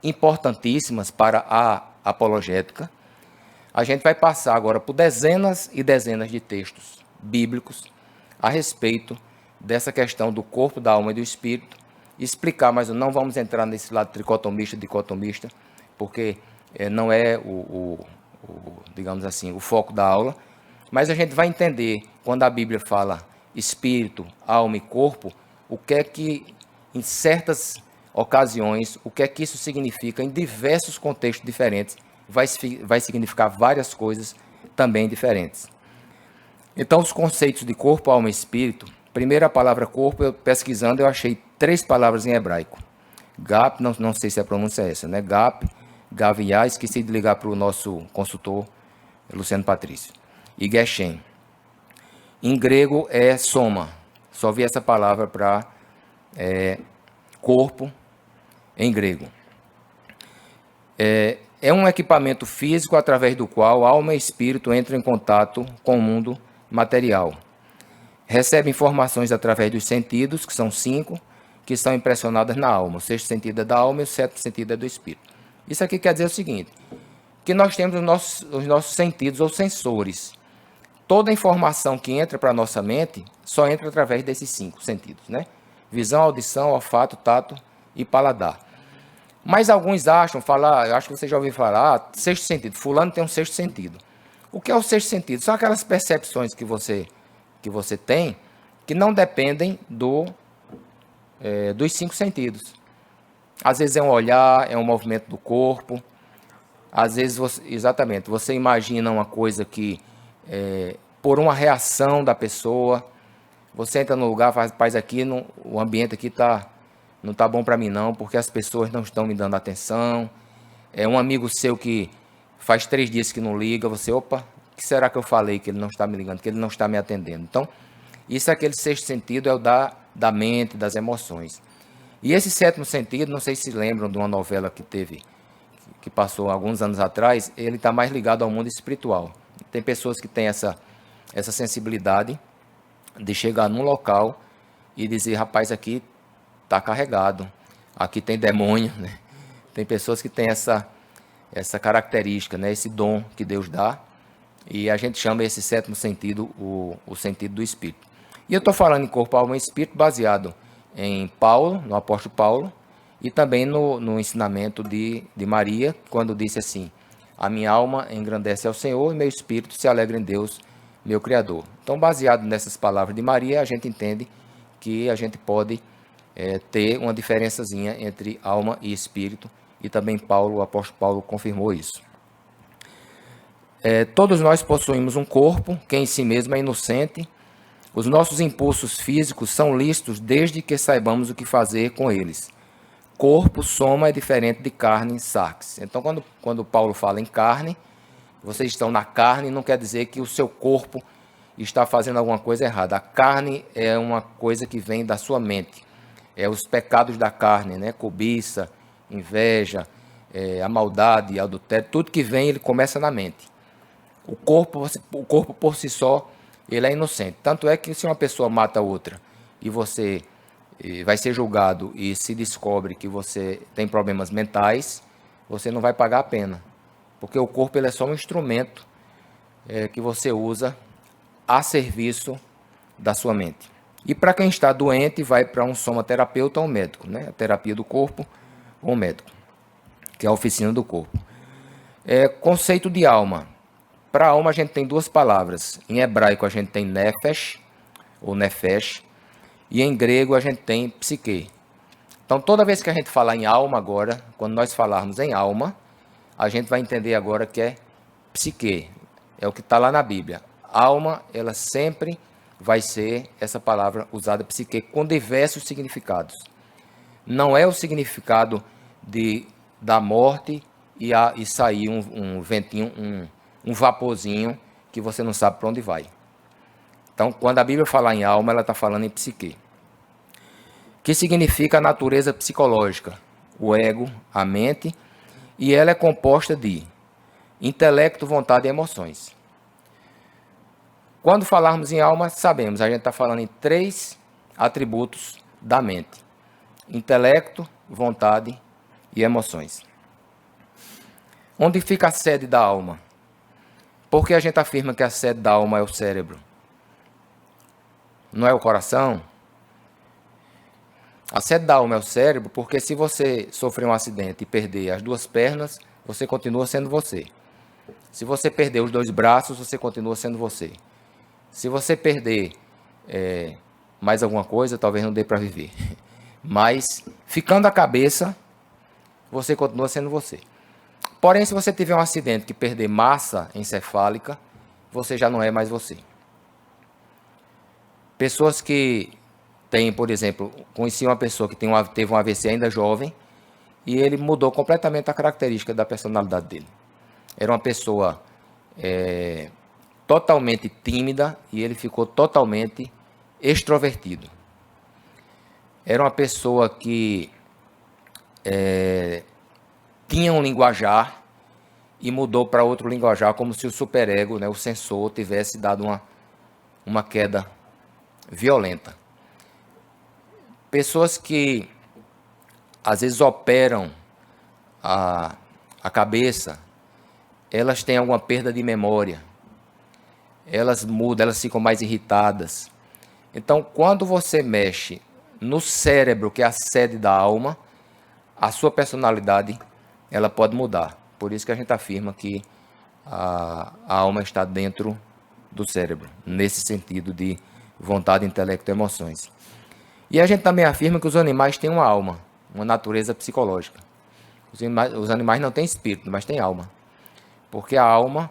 importantíssimas para a apologética, a gente vai passar agora por dezenas e dezenas de textos bíblicos a respeito dessa questão do corpo, da alma e do espírito, explicar, mas não vamos entrar nesse lado tricotomista, dicotomista, porque não é digamos assim, o foco da aula, mas a gente vai entender, quando a Bíblia fala espírito, alma e corpo, o que é que, em certas ocasiões, o que é que isso significa em diversos contextos diferentes, vai significar várias coisas também diferentes. Então, os conceitos de corpo, alma e espírito, primeiro a palavra corpo, eu pesquisando, eu achei 3 palavras em hebraico. Gap, não sei se a pronúncia é essa, né? Gap, Gaviá, esqueci de ligar para o nosso consultor, Luciano Patrício. E Geshem. Em grego é soma, Só vi essa palavra para corpo em grego. É um equipamento físico através do qual alma e espírito entram em contato com o mundo material. Recebe informações através dos sentidos, que são 5, que são impressionadas na alma. O sexto sentido é da alma e o sétimo sentido é do espírito. Isso aqui quer dizer o seguinte, que nós temos os nossos sentidos ou sensores. Toda informação que entra para a nossa mente só entra através desses 5 sentidos, né? Visão, audição, olfato, tato e paladar. Mas alguns acham, eu acho que você já ouviu falar, sexto sentido. Fulano tem um sexto sentido. O que é o sexto sentido? São aquelas percepções que você tem que não dependem dos 5 sentidos. Às vezes é um olhar, é um movimento do corpo. Às vezes, você imagina uma coisa que, por uma reação da pessoa, você entra no lugar, faz aqui, o ambiente aqui não está bom para mim não, porque as pessoas não estão me dando atenção. É um amigo seu que faz 3 dias que não liga, opa, o que será que eu falei que ele não está me ligando, que ele não está me atendendo? Então, isso é aquele sexto sentido, é o da mente, das emoções. E esse sétimo sentido, não sei se lembram de uma novela que passou alguns anos atrás, ele está mais ligado ao mundo espiritual. Tem pessoas que têm essa sensibilidade de chegar num local e dizer, rapaz, aqui está carregado, aqui tem demônio, né? Tem pessoas que têm essa característica, né? Esse dom que Deus dá, e a gente chama esse sétimo sentido o sentido do espírito. E eu estou falando em corpo, alma e espírito baseado em Paulo, no apóstolo Paulo, e também no ensinamento de Maria, quando disse assim, a minha alma engrandece ao Senhor e meu espírito se alegra em Deus, meu Criador. Então, baseado nessas palavras de Maria, a gente entende que a gente pode ter uma diferençazinha entre alma e espírito, e também o apóstolo Paulo confirmou isso. Todos nós possuímos um corpo, que em si mesmo é inocente. Os nossos impulsos físicos são lícitos desde que saibamos o que fazer com eles. Corpo, soma, é diferente de carne, sarx. Então, quando Paulo fala em carne, vocês estão na carne, não quer dizer que o seu corpo está fazendo alguma coisa errada. A carne é uma coisa que vem da sua mente. Os pecados da carne, né? Cobiça, inveja, a maldade, adultério, tudo que vem, ele começa na mente. O corpo por si só, ele é inocente. Tanto é que se uma pessoa mata outra e você vai ser julgado e se descobre que você tem problemas mentais, você não vai pagar a pena. Porque o corpo ele é só um instrumento que você usa a serviço da sua mente. E para quem está doente, vai para um somaterapeuta ou um médico, né? A terapia do corpo ou um médico, que é a oficina do corpo. Conceito de alma. Para alma a gente tem 2 palavras. Em hebraico a gente tem nefesh, ou nefesh, e em grego a gente tem psique. Então toda vez que a gente falar em alma agora, quando nós falarmos em alma, a gente vai entender agora que é psique. É o que está lá na Bíblia. Alma, ela sempre vai ser essa palavra usada, psique, com diversos significados. Não é o significado da morte e sair um ventinho, um vaporzinho que você não sabe para onde vai. Então, quando a Bíblia fala em alma, ela está falando em psique, que significa a natureza psicológica, o ego, a mente, e ela é composta de intelecto, vontade e emoções. Quando falarmos em alma, sabemos, a gente está falando em 3 atributos da mente: intelecto, vontade e emoções. Onde fica a sede da alma? Por que a gente afirma que a sede da alma é o cérebro? Não é o coração? A sede da alma é o cérebro porque se você sofrer um acidente e perder as 2 pernas, você continua sendo você. Se você perder os 2 braços, você continua sendo você. Se você perder mais alguma coisa, talvez não dê para viver. Mas, ficando a cabeça, você continua sendo você. Porém, se você tiver um acidente que perder massa encefálica, você já não é mais você. Pessoas que têm, por exemplo, conheci uma pessoa que teve um AVC ainda jovem, e ele mudou completamente a característica da personalidade dele. Era uma pessoa totalmente tímida e ele ficou totalmente extrovertido. Era uma pessoa que tinha um linguajar e mudou para outro linguajar, como se o superego, né, o sensor, tivesse dado uma queda violenta. Pessoas que às vezes operam a cabeça, elas têm alguma perda de memória, elas mudam, elas ficam mais irritadas. Então, quando você mexe no cérebro, que é a sede da alma, a sua personalidade ela pode mudar. Por isso que a gente afirma que a alma está dentro do cérebro, nesse sentido de vontade, intelecto e emoções. E a gente também afirma que os animais têm uma alma, uma natureza psicológica. Os animais não têm espírito, mas têm alma. Porque a alma,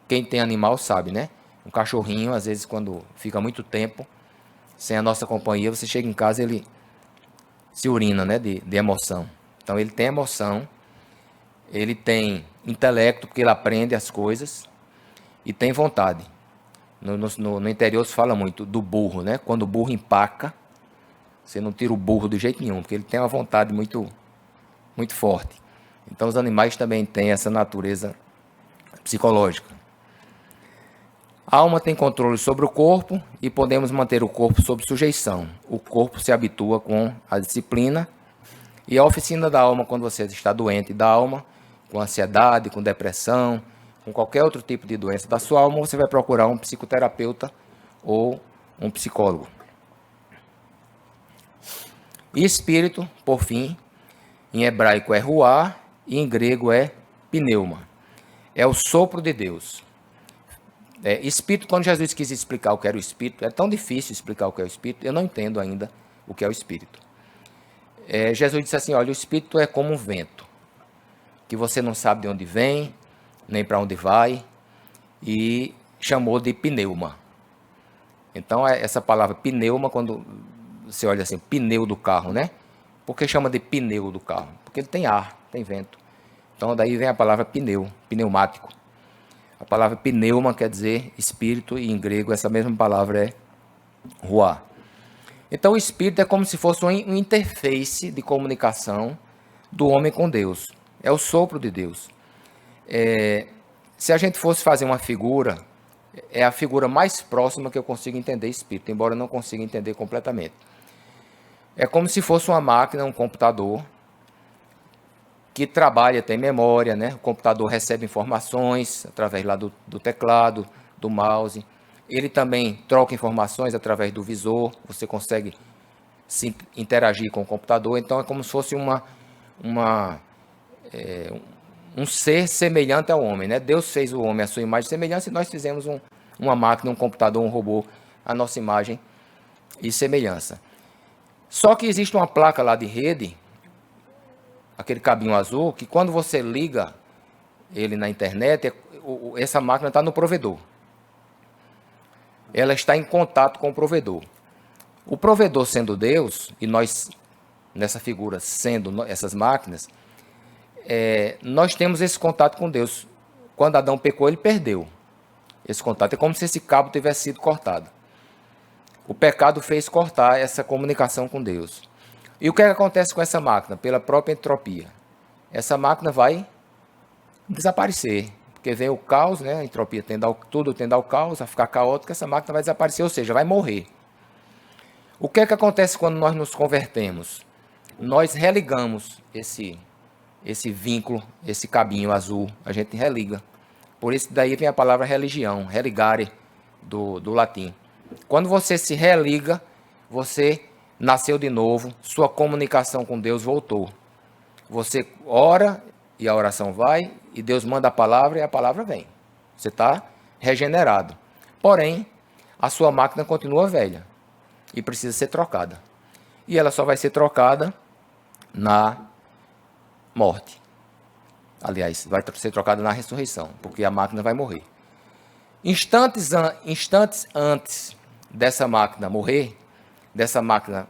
quem tem animal sabe, né? Um cachorrinho, às vezes, quando fica muito tempo sem a nossa companhia, você chega em casa e ele se urina, né? De emoção. Então, ele tem emoção, ele tem intelecto, porque ele aprende as coisas, e tem vontade. No interior se fala muito do burro, né? Quando o burro empaca, você não tira o burro de jeito nenhum, porque ele tem uma vontade muito, muito forte. Então, os animais também têm essa natureza psicológica. A alma tem controle sobre o corpo e podemos manter o corpo sob sujeição. O corpo se habitua com a disciplina e a oficina da alma, quando você está doente da alma, com ansiedade, com depressão, com qualquer outro tipo de doença da sua alma, você vai procurar um psicoterapeuta ou um psicólogo. E espírito, por fim, em hebraico é ruá e em grego é pneuma. É o sopro de Deus. Espírito, quando Jesus quis explicar o que era o espírito, é tão difícil explicar o que é o espírito, eu não entendo ainda o que é o espírito. Jesus disse assim, olha, o espírito é como um vento, que você não sabe de onde vem, nem para onde vai, e chamou de pneuma. Então, essa palavra pneuma, quando você olha assim, pneu do carro, né? Por que chama de pneu do carro? Porque ele tem ar, tem vento. Então, daí vem a palavra pneu, pneumático. A palavra pneuma quer dizer espírito, e em grego essa mesma palavra é ruá. Então, o espírito é como se fosse um interface de comunicação do homem com Deus. É o sopro de Deus. Se a gente fosse fazer uma figura, é a figura mais próxima que eu consigo entender espírito, embora eu não consiga entender completamente. É como se fosse uma máquina, um computador, que trabalha, tem memória, né? O computador recebe informações através lá do teclado, do mouse. Ele também troca informações através do visor, você consegue interagir com o computador. Então, é como se fosse um ser semelhante ao homem, né? Deus fez o homem à sua imagem e semelhança, e nós fizemos uma máquina, um computador, um robô, a nossa imagem e semelhança. Só que existe uma placa lá de rede, aquele cabinho azul, que quando você liga ele na internet, essa máquina está no provedor. Ela está em contato com o provedor. O provedor sendo Deus, e nós, nessa figura, sendo essas máquinas, nós temos esse contato com Deus. Quando Adão pecou, ele perdeu esse contato. É como se esse cabo tivesse sido cortado. O pecado fez cortar essa comunicação com Deus. E o que acontece com essa máquina? Pela própria entropia. Essa máquina vai desaparecer, porque vem o caos, né? A entropia tudo tende ao caos, a ficar caótico, essa máquina vai desaparecer, ou seja, vai morrer. O que acontece quando nós nos convertemos? Nós religamos esse vínculo, esse cabinho azul, a gente religa. Por isso daí vem a palavra religião, religare, do latim. Quando você se religa, você nasceu de novo, sua comunicação com Deus voltou. Você ora e a oração vai, e Deus manda a palavra e a palavra vem. Você está regenerado. Porém, a sua máquina continua velha e precisa ser trocada. E ela só vai ser trocada na morte. Aliás, vai ser trocada na ressurreição, porque a máquina vai morrer. Instantes antes dessa máquina morrer, dessa máquina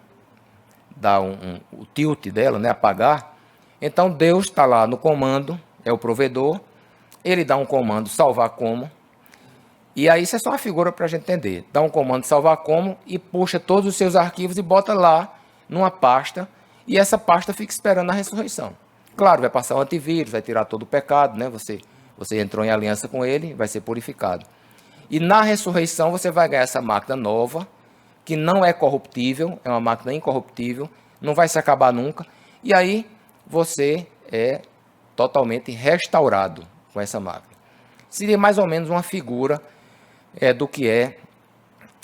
dar o tilt dela, né, apagar, então Deus está lá no comando, é o provedor, ele dá um comando, salvar como, E aí isso é só uma figura para a gente entender. Dá um comando salvar como e puxa todos os seus arquivos e bota lá numa pasta, e essa pasta fica esperando a ressurreição. Claro, vai passar o antivírus, vai tirar todo o pecado, né? Você entrou em aliança com ele, vai ser purificado. E na ressurreição você vai ganhar essa máquina nova, que não é corruptível, é uma máquina incorruptível, não vai se acabar nunca, e aí você é totalmente restaurado com essa máquina. Seria mais ou menos uma figura do que é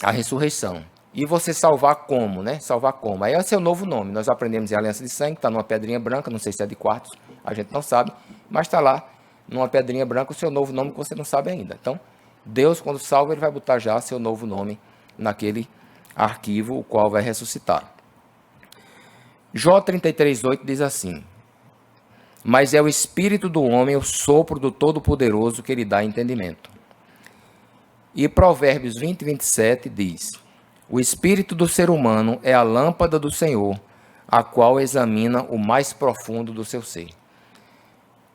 a ressurreição. E você salvar como, né? Salvar como? Aí é o seu novo nome. Nós aprendemos em Aliança de Sangue, está numa pedrinha branca, não sei se é de quartos, a gente não sabe, mas está lá, numa pedrinha branca, o seu novo nome que você não sabe ainda. Então, Deus, quando salva, ele vai botar já seu novo nome naquele arquivo, o qual vai ressuscitar. Jó 33:8 diz assim: mas é o espírito do homem, o sopro do Todo-Poderoso que lhe dá entendimento. E Provérbios 20:27 diz: o espírito do ser humano é a lâmpada do Senhor, a qual examina o mais profundo do seu ser.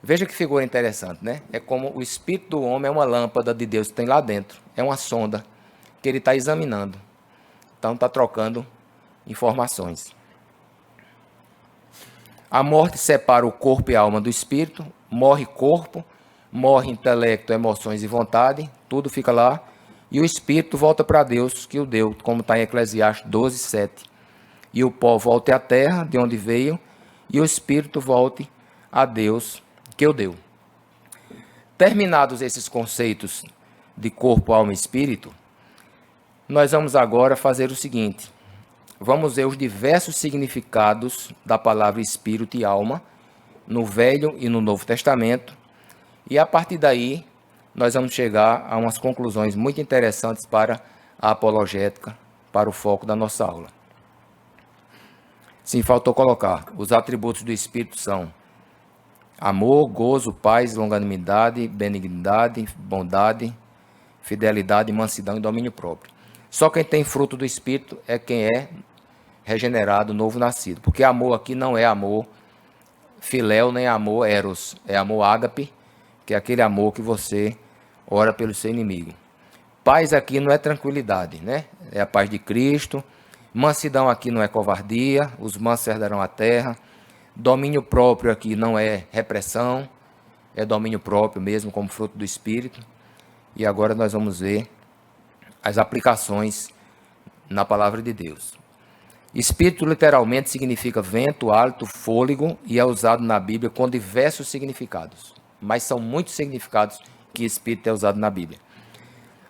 Veja que figura interessante, né? É como o espírito do homem é uma lâmpada de Deus que tem lá dentro. É uma sonda que ele está examinando. Então está trocando informações. A morte separa o corpo e a alma do espírito. Morre corpo, morre intelecto, emoções e vontade. Tudo fica lá. E o espírito volta para Deus que o deu, como está em Eclesiastes 12:7. E o pó volte à terra, de onde veio, e o espírito volte a Deus que o deu. Terminados esses conceitos de corpo, alma e espírito, nós vamos agora fazer o seguinte. Vamos ver os diversos significados da palavra espírito e alma no Velho e no Novo Testamento. E a partir daí, nós vamos chegar a umas conclusões muito interessantes para a apologética, para o foco da nossa aula. Sim, faltou colocar. Os atributos do Espírito são amor, gozo, paz, longanimidade, benignidade, bondade, fidelidade, mansidão e domínio próprio. Só quem tem fruto do Espírito é quem é regenerado, novo nascido. Porque amor aqui não é amor filéu, nem amor eros. É amor ágape, que é aquele amor que você ora pelo seu inimigo. Paz aqui não é tranquilidade, né? É a paz de Cristo. Mansidão aqui não é covardia. Os mansos herdarão a terra. Domínio próprio aqui não é repressão. É domínio próprio mesmo, como fruto do Espírito. E agora nós vamos ver as aplicações na palavra de Deus. Espírito literalmente significa vento, hálito, fôlego e é usado na Bíblia com diversos significados. Mas são muitos significados que espírito é usado na Bíblia.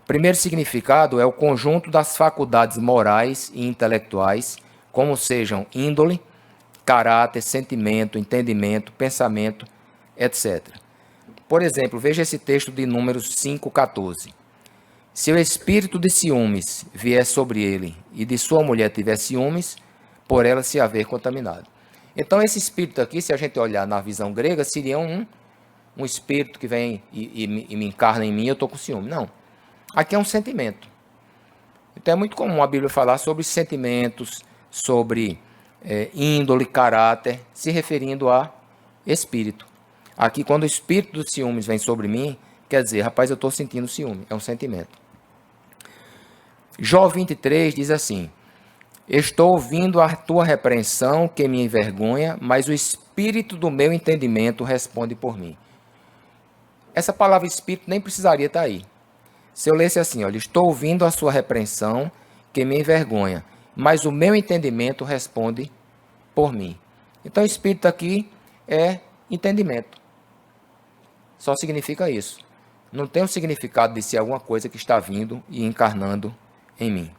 Primeiro significado é o conjunto das faculdades morais e intelectuais, como sejam índole, caráter, sentimento, entendimento, pensamento, etc. Por exemplo, veja esse texto de Números 5:14. Se o espírito de ciúmes vier sobre ele e de sua mulher tiver ciúmes, por ela se haver contaminado. Então, esse espírito aqui, se a gente olhar na visão grega, seria um espírito que vem e me encarna em mim, eu estou com ciúme. Não. Aqui é um sentimento. Então, é muito comum a Bíblia falar sobre sentimentos, sobre índole, caráter, se referindo a espírito. Aqui, quando o espírito dos ciúmes vem sobre mim, quer dizer, rapaz, eu estou sentindo ciúme. É um sentimento. Jó 23 diz assim: estou ouvindo a tua repreensão que me envergonha, mas o espírito do meu entendimento responde por mim. Essa palavra espírito nem precisaria estar aí. Se eu lesse assim, olha, estou ouvindo a sua repreensão que me envergonha, mas o meu entendimento responde por mim. Então, espírito aqui é entendimento. Só significa isso. Não tem o significado de ser alguma coisa que está vindo e encarnando em mim.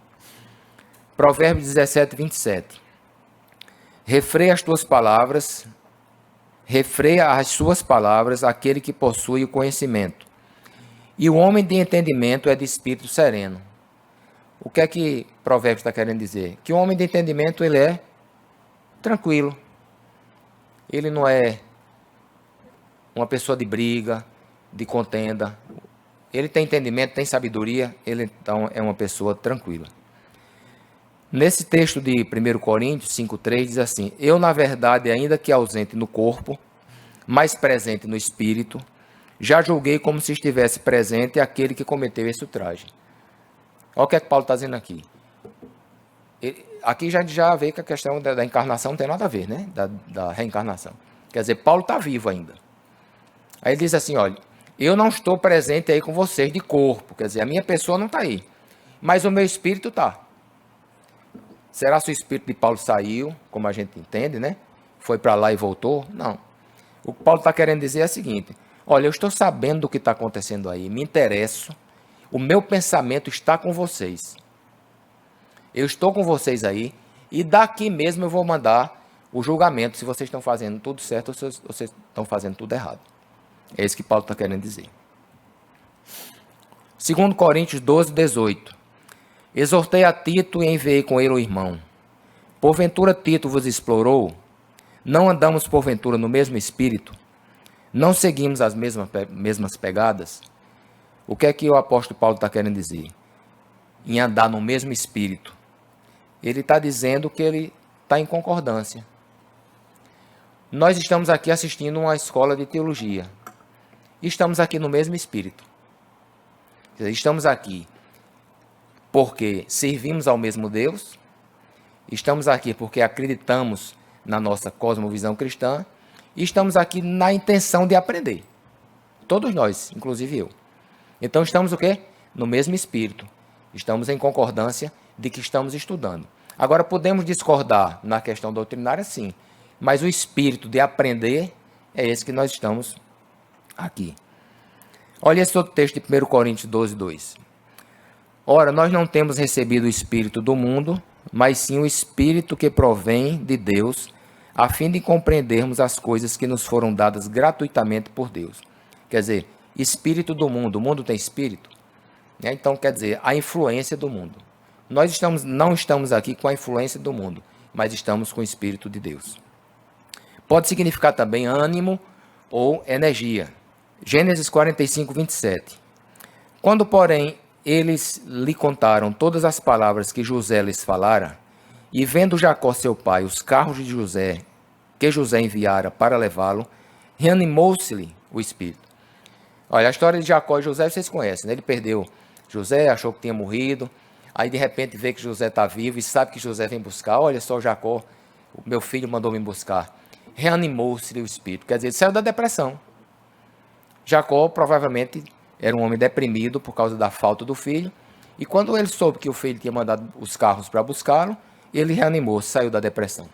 Provérbios 17:27. Refreia as suas palavras aquele que possui o conhecimento. E o homem de entendimento é de espírito sereno. O que é que Provérbios está querendo dizer? Que o homem de entendimento, ele é tranquilo. Ele não é uma pessoa de briga, de contenda. Ele tem entendimento, tem sabedoria, ele então é uma pessoa tranquila. Nesse texto de 1 Coríntios 5:3 diz assim: eu, na verdade, ainda que ausente no corpo, mas presente no espírito, já julguei como se estivesse presente aquele que cometeu esse ultraje. Olha o que é que Paulo está dizendo aqui. Aqui já vê que a questão da encarnação não tem nada a ver, né? Da reencarnação. Quer dizer, Paulo está vivo ainda. Aí ele diz assim, olha, eu não estou presente aí com vocês de corpo, quer dizer, a minha pessoa não está aí, mas o meu espírito está. Será que o espírito de Paulo saiu, como a gente entende, né? Foi para lá e voltou? Não. O que Paulo está querendo dizer é o seguinte, olha, eu estou sabendo do que está acontecendo aí, me interesso, o meu pensamento está com vocês. Eu estou com vocês aí, e daqui mesmo eu vou mandar o julgamento, se vocês estão fazendo tudo certo ou se vocês estão fazendo tudo errado. É isso que Paulo está querendo dizer. 2 Coríntios 12, 18. Exortei a Tito e enviei com ele o irmão. Porventura Tito vos explorou? Não andamos porventura no mesmo espírito? Não seguimos as mesmas pegadas? O que é que o apóstolo Paulo está querendo dizer? Em andar no mesmo espírito. Ele está dizendo que ele está em concordância. Nós estamos aqui assistindo uma escola de teologia. Estamos aqui no mesmo espírito. Estamos aqui porque servimos ao mesmo Deus. Estamos aqui porque acreditamos na nossa cosmovisão cristã. E estamos aqui na intenção de aprender. Todos nós, inclusive eu. Então estamos o quê? No mesmo espírito. Estamos em concordância de que estamos estudando. Agora podemos discordar na questão doutrinária, sim. Mas o espírito de aprender é esse que nós estamos aqui. Olha esse outro texto de 1 Coríntios 12, 2. Ora, nós não temos recebido o espírito do mundo, mas sim o espírito que provém de Deus, a fim de compreendermos as coisas que nos foram dadas gratuitamente por Deus. Quer dizer, espírito do mundo. O mundo tem espírito? Então, quer dizer, a influência do mundo. Nós não estamos aqui com a influência do mundo, mas estamos com o espírito de Deus. Pode significar também ânimo ou energia. Gênesis 45, 27. Quando, porém, eles lhe contaram todas as palavras que José lhes falara, e vendo Jacó seu pai os carros de José, que José enviara para levá-lo, reanimou-se-lhe o espírito. Olha, a história de Jacó e José vocês conhecem, né? Ele perdeu José, achou que tinha morrido, aí de repente vê que José está vivo e sabe que José vem buscar. Olha só, Jacó, o meu filho mandou me buscar. Reanimou-se-lhe o espírito, quer dizer, ele saiu da depressão. Jacó provavelmente era um homem deprimido por causa da falta do filho, e quando ele soube que o filho tinha mandado os carros para buscá-lo, ele reanimou, saiu da depressão.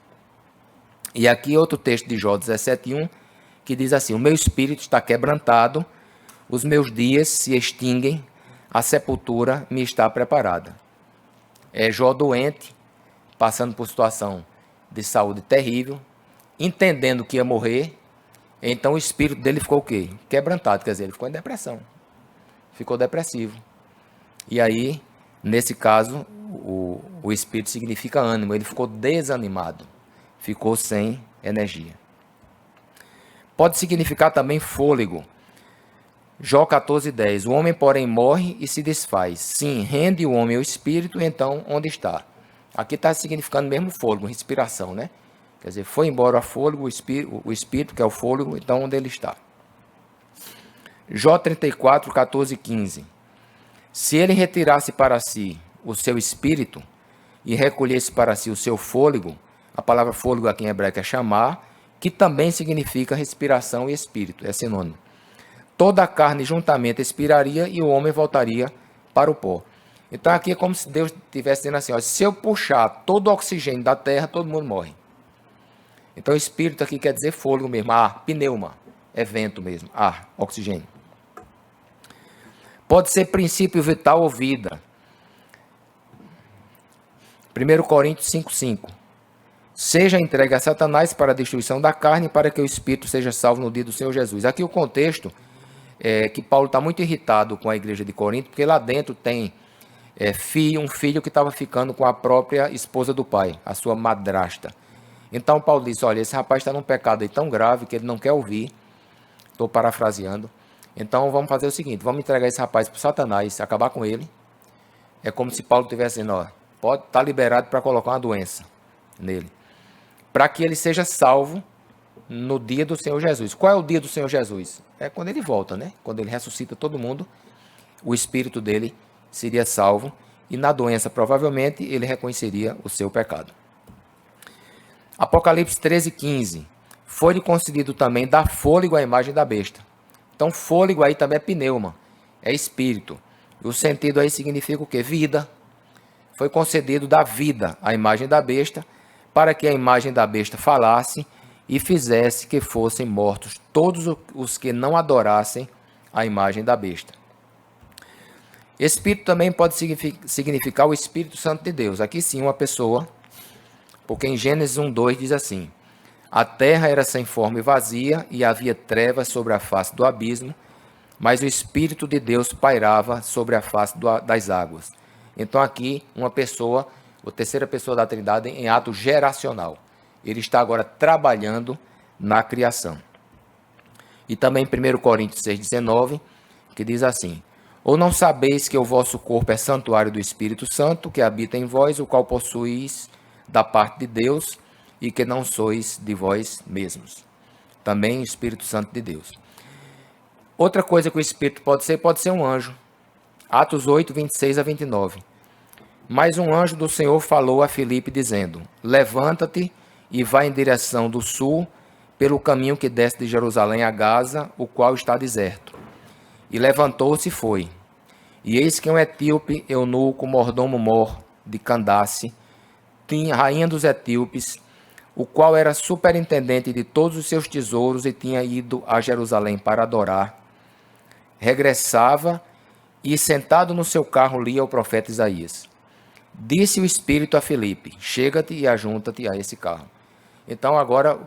E aqui outro texto de Jó 17:1, que diz assim: o meu espírito está quebrantado, os meus dias se extinguem, a sepultura me está preparada. É Jó doente, passando por situação de saúde terrível, entendendo que ia morrer, então o espírito dele ficou o quê? Quebrantado, quer dizer, ele ficou em depressão, ficou depressivo. E aí, nesse caso, o espírito significa ânimo, ele ficou desanimado, ficou sem energia. Pode significar também fôlego. Jó 14:10. O homem, porém, morre e se desfaz. Sim, rende o homem ao espírito, então onde está? Aqui está significando mesmo fôlego, respiração, né? Quer dizer, foi embora o fôlego, o espírito, que é o fôlego, então onde ele está? Jó 34, 14 e 15. Se ele retirasse para si o seu espírito e recolhesse para si o seu fôlego, a palavra fôlego aqui em hebraico é chamar, que também significa respiração e espírito, é sinônimo. Toda a carne juntamente expiraria e o homem voltaria para o pó. Então aqui é como se Deus estivesse dizendo assim, ó, se eu puxar todo o oxigênio da terra, todo mundo morre. Então espírito aqui quer dizer fôlego mesmo, ar, pneuma, é vento mesmo, ar, oxigênio. Pode ser princípio vital ou vida. 1 Coríntios 5:5. Seja entregue a Satanás para a destruição da carne, para que o espírito seja salvo no dia do Senhor Jesus. Aqui o contexto é que Paulo está muito irritado com a igreja de Corinto, porque lá dentro tem um filho que estava ficando com a própria esposa do pai, a sua madrasta. Então Paulo disse, olha, esse rapaz está num pecado aí tão grave que ele não quer ouvir. Estou parafraseando. Então vamos fazer o seguinte, vamos entregar esse rapaz para Satanás, acabar com ele. É como se Paulo estivesse dizendo, ó, pode estar liberado para colocar uma doença nele. Para que ele seja salvo no dia do Senhor Jesus. Qual é o dia do Senhor Jesus? É quando ele volta, né? Quando ele ressuscita todo mundo, o espírito dele seria salvo e na doença provavelmente ele reconheceria o seu pecado. Apocalipse 13:15. Foi-lhe concedido também dar fôlego à imagem da besta. Então fôlego aí também é pneuma, é espírito. O sentido aí significa o quê? Vida. Foi concedido dar vida à imagem da besta, para que a imagem da besta falasse e fizesse que fossem mortos todos os que não adorassem a imagem da besta. Espírito também pode significar o Espírito Santo de Deus. Aqui sim, uma pessoa, porque em Gênesis 1:2 diz assim: a terra era sem forma e vazia, e havia trevas sobre a face do abismo, mas o Espírito de Deus pairava sobre a face das águas. Então aqui, uma pessoa, a terceira pessoa da Trindade, em ato geracional. Ele está agora trabalhando na criação. E também em 1 Coríntios 6:19, que diz assim: ou não sabeis que o vosso corpo é santuário do Espírito Santo, que habita em vós, o qual possuís da parte de Deus, e que não sois de vós mesmos. Também o Espírito Santo de Deus. Outra coisa que o Espírito pode ser um anjo. Atos 8:26-29. Mas um anjo do Senhor falou a Filipe, dizendo: levanta-te e vai em direção do sul, pelo caminho que desce de Jerusalém a Gaza, o qual está deserto. E levantou-se e foi. E eis que um etíope, eunuco, mordomo-mor de Candace, rainha dos etíopes, o qual era superintendente de todos os seus tesouros e tinha ido a Jerusalém para adorar, regressava e, sentado no seu carro, lia o profeta Isaías. Disse o Espírito a Filipe: chega-te e ajunta-te a esse carro. Então agora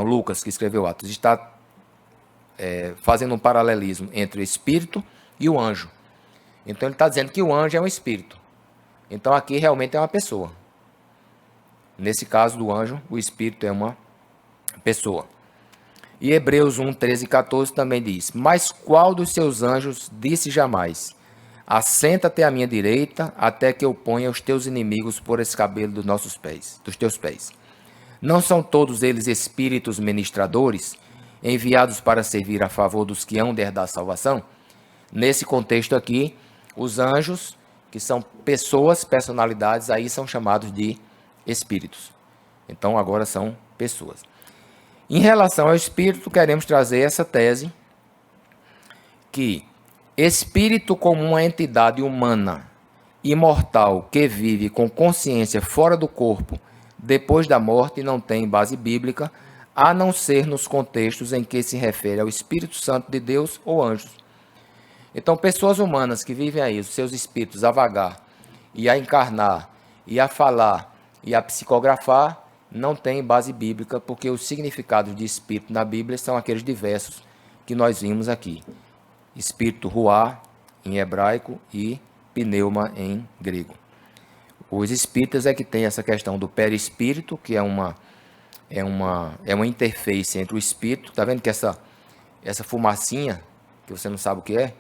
Lucas, que escreveu Atos, está fazendo um paralelismo entre o Espírito e o anjo. Então ele está dizendo que o anjo é um Espírito. Então aqui realmente é uma pessoa. Nesse caso do anjo, o Espírito é uma pessoa. E Hebreus 1:13-14 também diz: mas qual dos seus anjos disse jamais: assenta-te à minha direita, até que eu ponha os teus inimigos por escabelo dos teus pés. Não são todos eles espíritos ministradores, enviados para servir a favor dos que hão de herdar a salvação? Nesse contexto aqui, os anjos, que são pessoas, personalidades, aí são chamados de espíritos. Então agora são pessoas. Em relação ao espírito, queremos trazer essa tese que espírito como uma entidade humana, imortal, que vive com consciência fora do corpo, depois da morte, não tem base bíblica, a não ser nos contextos em que se refere ao Espírito Santo de Deus ou anjos. Então, pessoas humanas que vivem aí, os seus espíritos a vagar, e a encarnar, e a falar, e a psicografar, não tem base bíblica, porque os significados de espírito na Bíblia são aqueles diversos que nós vimos aqui. Espírito ruá, em hebraico, e pneuma, em grego. Os espíritas é que tem essa questão do perispírito, que é uma interface entre o espírito, tá vendo que essa fumacinha, que você não sabe o que é,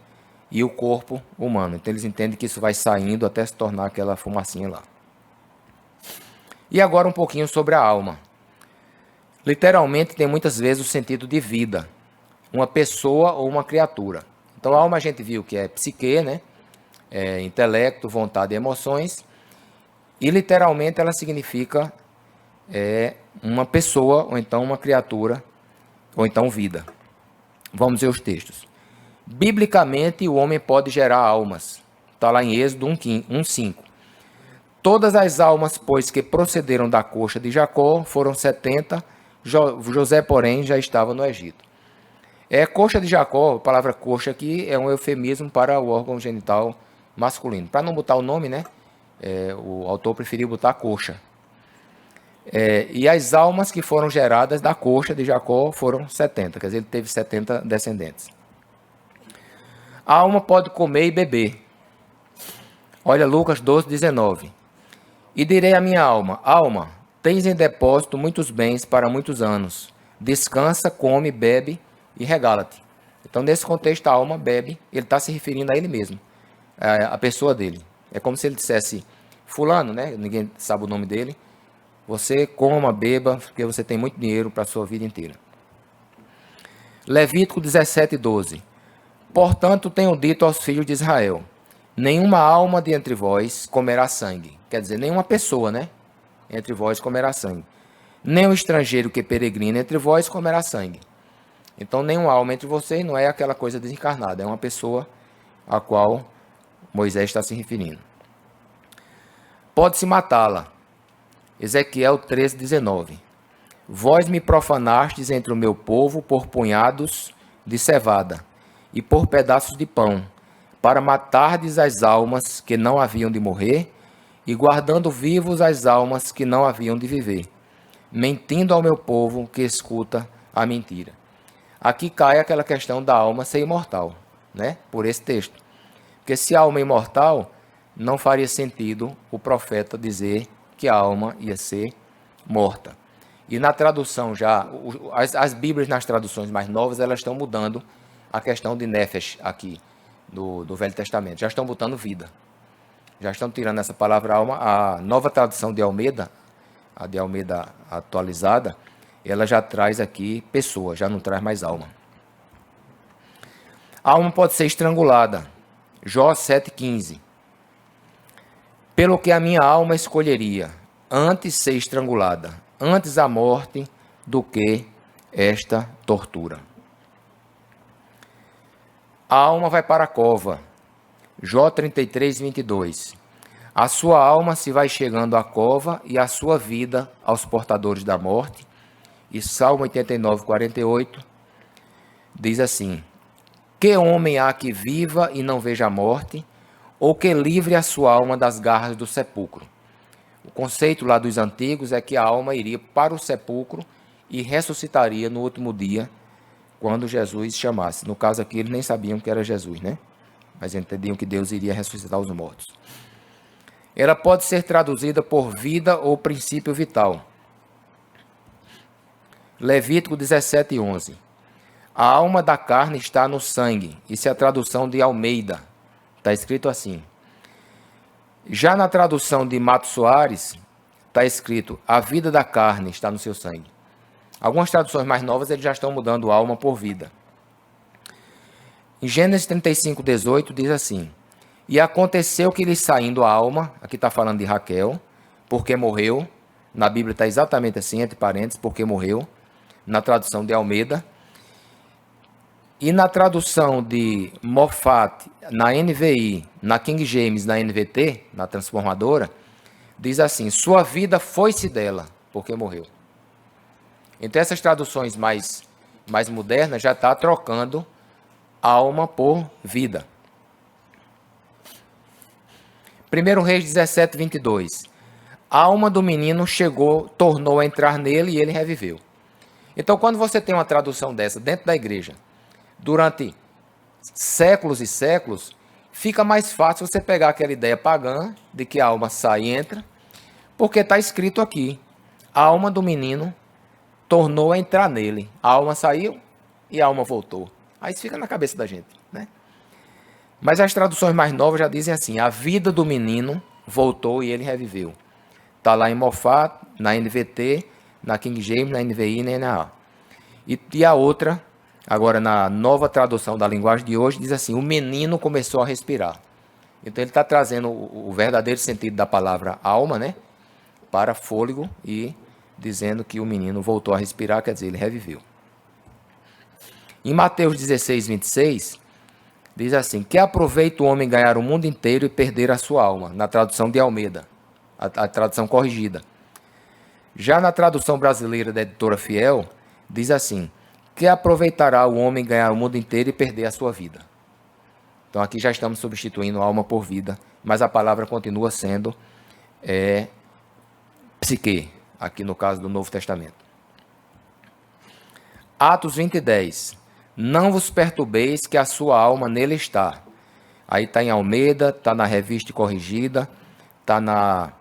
e o corpo humano. Então eles entendem que isso vai saindo até se tornar aquela fumacinha lá. E agora um pouquinho sobre a alma. Literalmente tem muitas vezes o sentido de vida, uma pessoa ou uma criatura. Então a alma a gente viu que é psique, né? É intelecto, vontade e emoções. E literalmente ela significa uma pessoa, ou então uma criatura, ou então vida. Vamos ver os textos. Biblicamente, o homem pode gerar almas. Está lá em Êxodo 1:5. Todas as almas, pois, que procederam da coxa de Jacó, foram 70. José, porém, já estava no Egito. Coxa de Jacó, a palavra coxa aqui é um eufemismo para o órgão genital masculino. Para não botar o nome, né? O autor preferiu botar coxa. E as almas que foram geradas da coxa de Jacó foram 70, quer dizer, ele teve 70 descendentes. A alma pode comer e beber. Olha Lucas 12:19. E direi à minha alma: alma, tens em depósito muitos bens para muitos anos. Descansa, come, bebe e regala-te. Então, nesse contexto, a alma bebe, ele está se referindo a ele mesmo, a pessoa dele. É como se ele dissesse fulano, né? Ninguém sabe o nome dele. Você coma, beba, porque você tem muito dinheiro para a sua vida inteira. Levítico 17:12. Portanto, tenho dito aos filhos de Israel: nenhuma alma de entre vós comerá sangue. Quer dizer, nenhuma pessoa, né? Entre vós comerá sangue. Nem o estrangeiro que peregrina entre vós comerá sangue. Então, nenhuma alma entre vocês não é aquela coisa desencarnada, é uma pessoa a qual Moisés está se referindo. Pode-se matá-la. Ezequiel 13:19. Vós me profanastes entre o meu povo por punhados de cevada e por pedaços de pão, para matardes as almas que não haviam de morrer e guardando vivos as almas que não haviam de viver, mentindo ao meu povo que escuta a mentira. Aqui cai aquela questão da alma ser imortal, né? Por esse texto. Porque se a alma é imortal, não faria sentido o profeta dizer que a alma ia ser morta. E na tradução já, as Bíblias nas traduções mais novas, elas estão mudando a questão de Nefesh aqui, do Velho Testamento. Já estão botando vida. Já estão tirando essa palavra alma. A nova tradução de Almeida, a de Almeida atualizada, ela já traz aqui pessoa, já não traz mais alma. A alma pode ser estrangulada. Jó 7,15. Pelo que a minha alma escolheria, antes ser estrangulada, antes a morte, do que esta tortura. A alma vai para a cova. Jó 33:22. A sua alma se vai chegando à cova e a sua vida aos portadores da morte. E Salmo 89:48 diz assim: que homem há que viva e não veja a morte, ou que livre a sua alma das garras do sepulcro? O conceito lá dos antigos é que a alma iria para o sepulcro e ressuscitaria no último dia, quando Jesus chamasse. No caso aqui, eles nem sabiam que era Jesus, né? Mas entendiam que Deus iria ressuscitar os mortos. Ela pode ser traduzida por vida ou princípio vital. Levítico 17:11. A alma da carne está no sangue. Isso é a tradução de Almeida. Está escrito assim. Já na tradução de Mato Soares, está escrito: a vida da carne está no seu sangue. Algumas traduções mais novas, eles já estão mudando alma por vida. Em Gênesis 35:18 diz assim: e aconteceu que lhe saindo a alma, aqui está falando de Raquel, porque morreu, na Bíblia está exatamente assim, entre parênteses, porque morreu, na tradução de Almeida. E na tradução de Moffat, na NVI, na King James, na NVT, na transformadora, diz assim: sua vida foi-se dela, porque morreu. Então essas traduções mais modernas já está trocando alma por vida. 1 Reis 17:22. A alma do menino tornou a entrar nele e ele reviveu. Então, quando você tem uma tradução dessa dentro da igreja, durante séculos e séculos, fica mais fácil você pegar aquela ideia pagã de que a alma sai e entra, porque está escrito aqui: a alma do menino tornou a entrar nele. A alma saiu e a alma voltou. Aí isso fica na cabeça da gente, né? Mas as traduções mais novas já dizem assim: a vida do menino voltou e ele reviveu. Está lá em Moffat, na NVT, na King James, na NVI e na NAA. E a outra, agora na nova tradução da linguagem de hoje, diz assim: o menino começou a respirar. Então ele está trazendo o verdadeiro sentido da palavra alma, né, para fôlego, e dizendo que o menino voltou a respirar, quer dizer, ele reviveu. Em Mateus 16:26, diz assim: que aproveita o homem ganhar o mundo inteiro e perder a sua alma, na tradução de Almeida, a tradução corrigida. Já na tradução brasileira da editora Fiel, diz assim: que aproveitará o homem ganhar o mundo inteiro e perder a sua vida. Então aqui já estamos substituindo alma por vida, mas a palavra continua sendo psique, aqui no caso do Novo Testamento. Atos 20:10. Não vos perturbeis que a sua alma nele está. Aí está em Almeida, está na Revista Corrigida, está na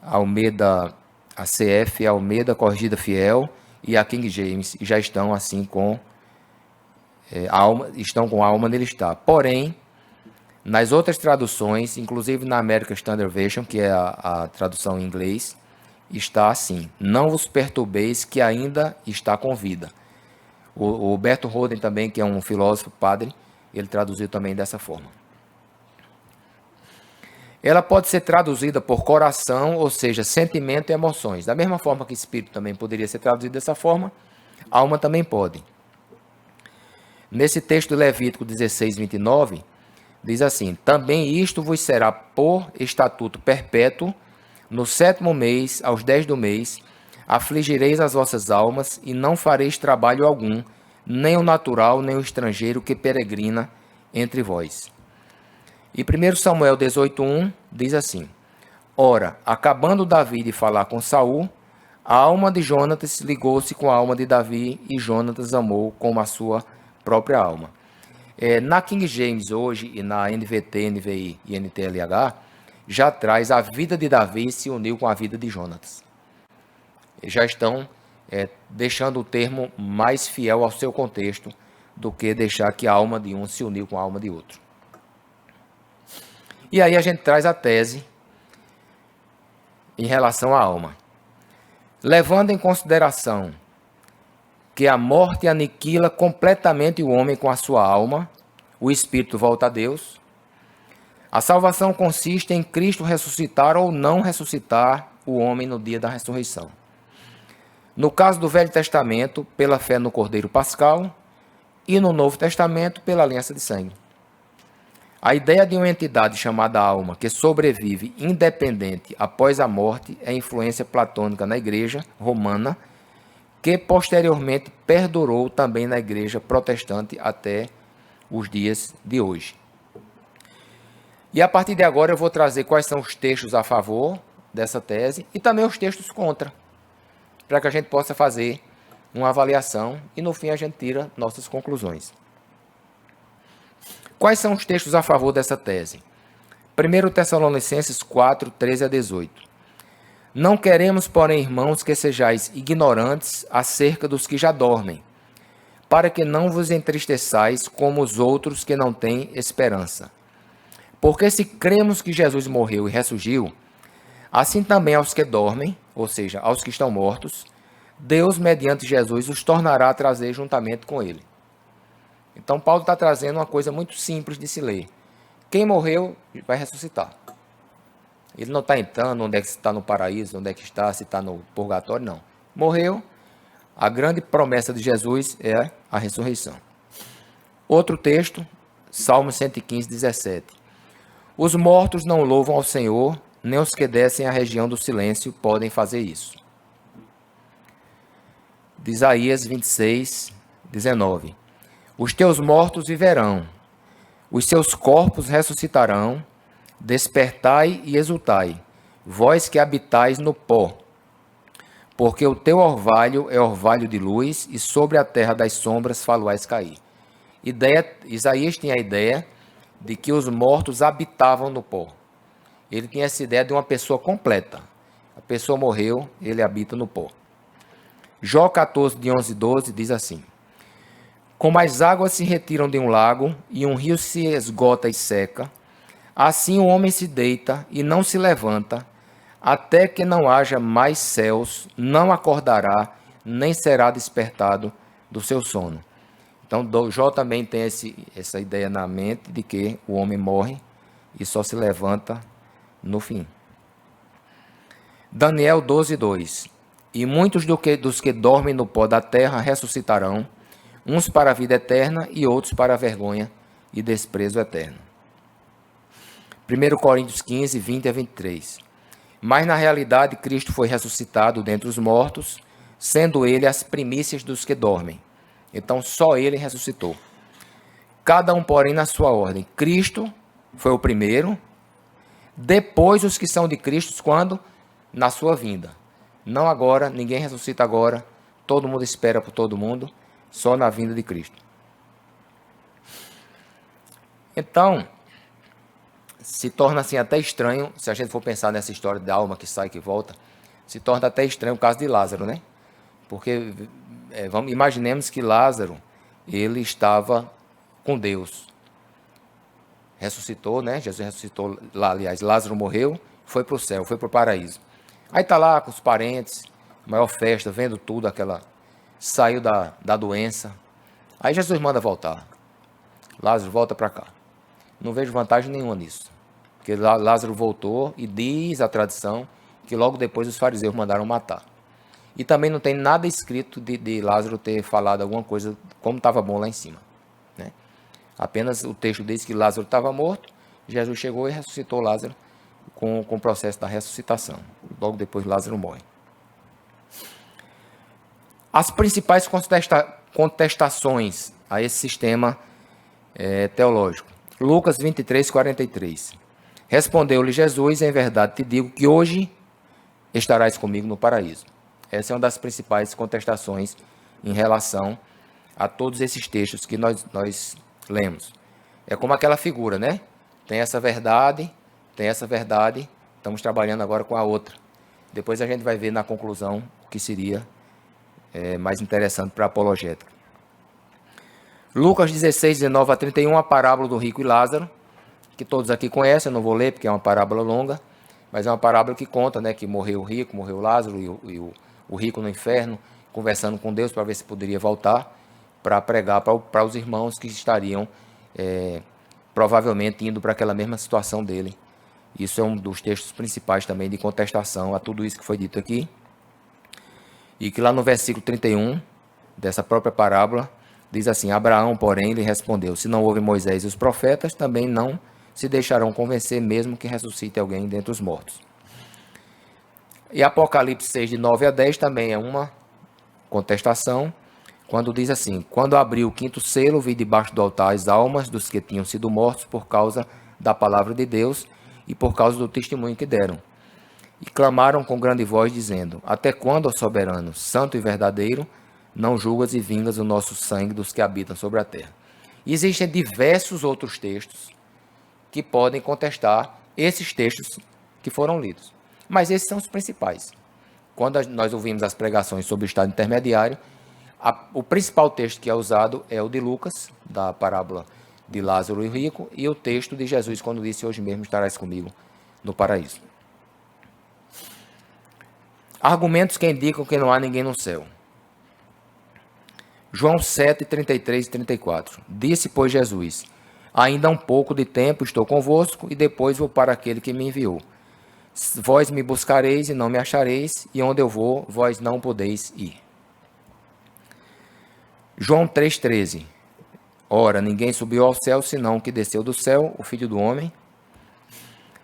Almeida, a CF Almeida Corrigida Fiel e a King James, e já estão assim com estão com a alma nele está. Porém, nas outras traduções, inclusive na American Standard Version, que é a tradução em inglês, está assim: não vos perturbeis, que ainda está com vida. O Berto Roden também, que é um filósofo, padre, ele traduziu também dessa forma. Ela pode ser traduzida por coração, ou seja, sentimento e emoções. Da mesma forma que espírito também poderia ser traduzido dessa forma, alma também pode. Nesse texto de Levítico 16, 29, diz assim: também isto vos será por estatuto perpétuo, no 7º mês, aos 10 do mês, afligireis as vossas almas, e não fareis trabalho algum, nem o natural, nem o estrangeiro que peregrina entre vós. E 1 Samuel 18:1 diz assim: ora, acabando Davi de falar com Saul, a alma de Jonatas ligou-se com a alma de Davi, e Jonatas amou como a sua própria alma. Na King James hoje, e na NVT, NVI e NTLH, já traz a vida de Davi se uniu com a vida de Jonatas. Eles já estão deixando o termo mais fiel ao seu contexto do que deixar que a alma de um se uniu com a alma de outro. E aí a gente traz a tese em relação à alma. Levando em consideração que a morte aniquila completamente o homem com a sua alma, o espírito volta a Deus. A salvação consiste em Cristo ressuscitar ou não ressuscitar o homem no dia da ressurreição. No caso do Velho Testamento, pela fé no Cordeiro Pascal, e no Novo Testamento, pela aliança de sangue. A ideia de uma entidade chamada alma, que sobrevive independente após a morte, é influência platônica na Igreja Romana, que posteriormente perdurou também na Igreja Protestante até os dias de hoje. E a partir de agora eu vou trazer quais são os textos a favor dessa tese e também os textos contra, para que a gente possa fazer uma avaliação e no fim a gente tira nossas conclusões. Quais são os textos a favor dessa tese? 1 Tessalonicenses 4, 13 a 18. Não queremos, porém, irmãos, que sejais ignorantes acerca dos que já dormem, para que não vos entristeçais como os outros que não têm esperança. Porque se cremos que Jesus morreu e ressurgiu, assim também aos que dormem, ou seja, aos que estão mortos, Deus, mediante Jesus, os tornará a trazer juntamente com ele. Então, Paulo está trazendo uma coisa muito simples de se ler. Quem morreu vai ressuscitar. Ele não está entrando onde é que está no paraíso, onde é que está, se está no purgatório, não. Morreu, a grande promessa de Jesus é a ressurreição. Outro texto, Salmo 115, 17. Os mortos não louvam ao Senhor, nem os que descem à região do silêncio podem fazer isso. De Isaías 26, 19. Os teus mortos viverão, os seus corpos ressuscitarão, despertai e exultai, vós que habitais no pó, porque o teu orvalho é orvalho de luz, e sobre a terra das sombras faloais cair. Isaías tinha a ideia de que os mortos habitavam no pó. Ele tinha essa ideia de uma pessoa completa. A pessoa morreu, ele habita no pó. Jó 14, de 11 e 12, diz assim: como as águas se retiram de um lago, e um rio se esgota e seca, assim o homem se deita e não se levanta, até que não haja mais céus, não acordará, nem será despertado do seu sono. Então, Jó também tem essa ideia na mente de que o homem morre e só se levanta no fim. Daniel 12, 2. E muitos dos que dormem no pó da terra ressuscitarão, uns para a vida eterna e outros para a vergonha e desprezo eterno. 1 Coríntios 15, 20 a 23. Mas na realidade Cristo foi ressuscitado dentre os mortos, sendo ele as primícias dos que dormem. Então só ele ressuscitou. Cada um, porém, na sua ordem. Cristo foi o primeiro, depois os que são de Cristo, quando? Na sua vinda. Não agora, ninguém ressuscita agora, todo mundo espera por todo mundo, só na vinda de Cristo. Então, se torna assim até estranho, se a gente for pensar nessa história da alma que sai e que volta, se torna até estranho o caso de Lázaro, né? Porque imaginemos que Lázaro, ele estava com Deus. Ressuscitou, né? Jesus ressuscitou lá, aliás, Lázaro morreu, foi para o céu, foi para o paraíso. Aí está lá com os parentes, maior festa, vendo tudo, saiu da doença. Aí Jesus manda voltar. Lázaro, volta para cá. Não vejo vantagem nenhuma nisso. Porque Lázaro voltou e diz a tradição que logo depois os fariseus mandaram matar. E também não tem nada escrito de Lázaro ter falado alguma coisa como estava bom lá em cima, né? Apenas o texto diz que Lázaro estava morto, Jesus chegou e ressuscitou Lázaro com o processo da ressuscitação. Logo depois Lázaro morre. As principais contestações a esse sistema teológico. Lucas 23, 43. Respondeu-lhe Jesus, em verdade te digo que hoje estarás comigo no paraíso. Essa é uma das principais contestações em relação a todos esses textos que nós lemos. É como aquela figura, né? Tem essa verdade, estamos trabalhando agora com a outra. Depois a gente vai ver na conclusão o que seria mais interessante para a apologética. Lucas 16, 19 a 31, a parábola do rico e Lázaro, que todos aqui conhecem, eu não vou ler porque é uma parábola longa, mas é uma parábola que conta, né, que morreu o rico, morreu Lázaro e o rico no inferno, conversando com Deus para ver se poderia voltar para pregar para os irmãos que estariam provavelmente indo para aquela mesma situação dele. Isso é um dos textos principais também de contestação a tudo isso que foi dito aqui. E que lá no versículo 31 dessa própria parábola diz assim: Abraão, porém, lhe respondeu: se não houve Moisés e os profetas, também não se deixarão convencer, mesmo que ressuscite alguém dentre os mortos. E Apocalipse 6, de 9 a 10, também é uma contestação, quando diz assim: quando abriu o quinto selo, vi debaixo do altar as almas dos que tinham sido mortos por causa da palavra de Deus e por causa do testemunho que deram. E clamaram com grande voz, dizendo: até quando, ó soberano, santo e verdadeiro, não julgas e vingas o nosso sangue dos que habitam sobre a terra? E existem diversos outros textos que podem contestar esses textos que foram lidos. Mas esses são os principais. Quando nós ouvimos as pregações sobre o estado intermediário, o principal texto que é usado é o de Lucas, da parábola de Lázaro e o rico, e o texto de Jesus, quando disse: hoje mesmo estarás comigo no paraíso. Argumentos que indicam que não há ninguém no céu. João 7, 33 e 34. Disse, pois, Jesus: ainda um pouco de tempo estou convosco, e depois vou para aquele que me enviou. Vós me buscareis e não me achareis, e onde eu vou, vós não podeis ir. João 3,13. Ora, ninguém subiu ao céu, senão o que desceu do céu, o Filho do Homem.